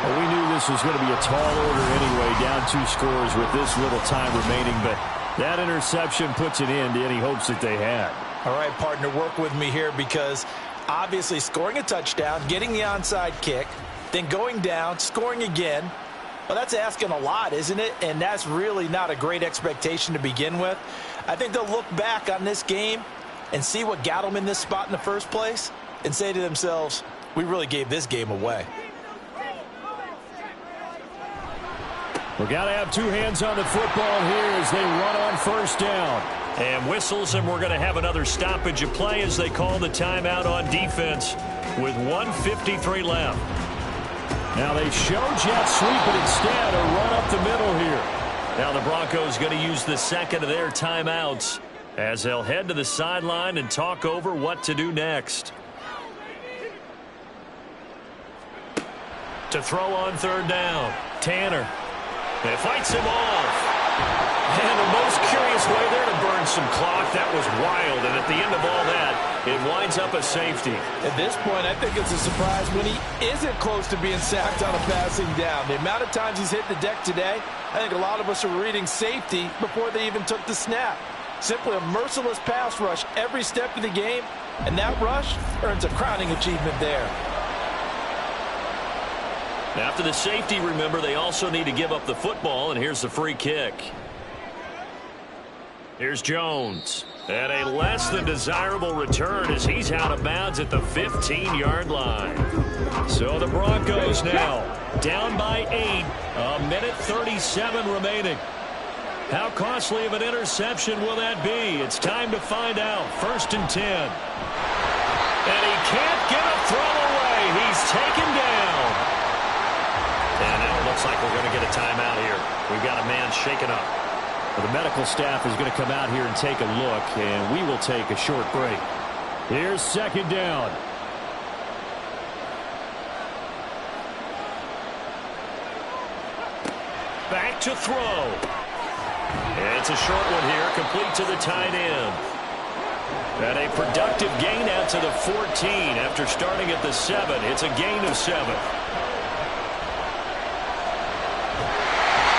Well, we knew this was going to be a tall order anyway, down 2 scores with this little time remaining, but that interception puts an end to any hopes that they had. All right, partner, work with me here because obviously scoring a touchdown, getting the onside kick, then going down, scoring again, well, that's asking a lot, isn't it? And that's really not a great expectation to begin with. I think they'll look back on this game and see what got them in this spot in the first place and say to themselves, we really gave this game away. We've got to have 2 hands on the football here as they run on 1st down. And whistles, and we're going to have another stoppage of play as they call the timeout on defense with 1:53 left. Now they show jet sweep, but instead a run up the middle here. Now the Broncos going to use the 2nd of their timeouts as they'll head to the sideline and talk over what to do next. To throw on 3rd down, Tanner. It fights him off. And the most curious way there to burn some clock. That was wild. And at the end of all that, it winds up a safety. At this point, I think it's a surprise when he isn't close to being sacked on a passing down. The amount of times he's hit the deck today, I think a lot of us are reading safety before they even took the snap. Simply a merciless pass rush every step of the game. And that rush earns a crowning achievement there. After the safety, remember, they also need to give up the football, and here's the free kick. Here's Jones. And a less than desirable return as he's out of bounds at the 15-yard line. So the Broncos now down by 8, a minute 37 remaining. How costly of an interception will that be? It's time to find out. 1st and 10. And he can't get a throw away. He's taken down. And like we're going to get a timeout here. We've got a man shaken up. Well, the medical staff is going to come out here and take a look, and we will take a short break. Here's second down. Back to throw. And it's a short one here, complete to the tight end. And a productive gain out to the 14 after starting at the 7. It's a gain of 7.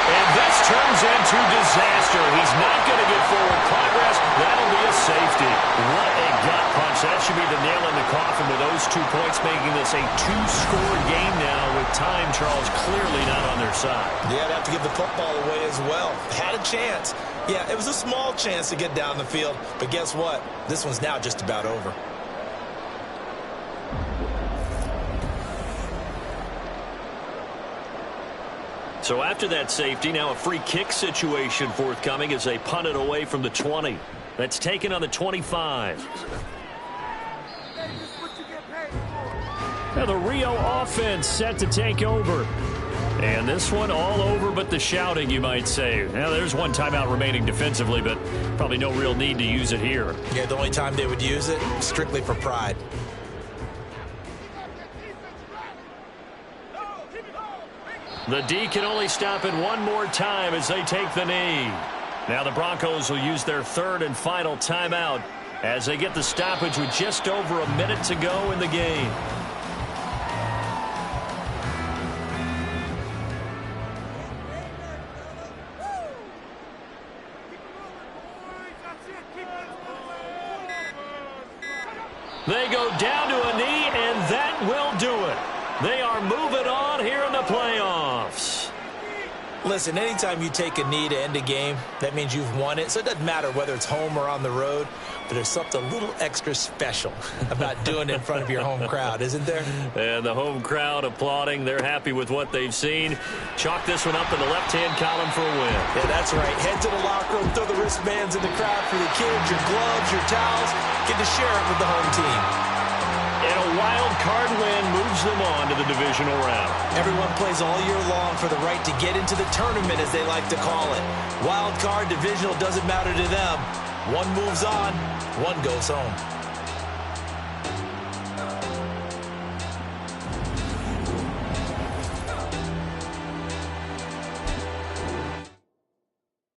And this turns into disaster. He's not going to get forward progress. That'll be a safety. What a gut punch. That should be the nail in the coffin with those 2 points, making this a 2-score game now with time, Charles, clearly not on their side. Yeah, they'd have to give the football away as well. Had a chance. Yeah, it was a small chance to get down the field, but guess what? This one's now just about over. So after that safety, now a free kick situation forthcoming as they punt it away from the 20. That's taken on the 25. Now the Rio offense set to take over. And this one all over but the shouting, you might say. Now, there's one timeout remaining defensively, but probably no real need to use it here. Yeah, the only time they would use it, strictly for pride. The D can only stop it one more time as they take the knee. Now the Broncos will use their third and final timeout as they get the stoppage with just over a minute to go in the game. They go down to a knee, and that will do it. They are moving on here in the playoffs. Listen, anytime you take a knee to end a game, that means you've won it. So it doesn't matter whether it's home or on the road, but there's something a little extra special about doing it in front of your home crowd, isn't there? And the home crowd applauding. They're happy with what they've seen. Chalk this one up in the left-hand column for a win. Yeah, that's right. Head to the locker room, throw the wristbands in the crowd for the kids, your gloves, your towels. Get to share it with the home team. And a wild card win moves them on to the divisional round. Everyone plays all year long for the right to get into the tournament, as they like to call it. Wild card, divisional, doesn't matter to them. One moves on, one goes home.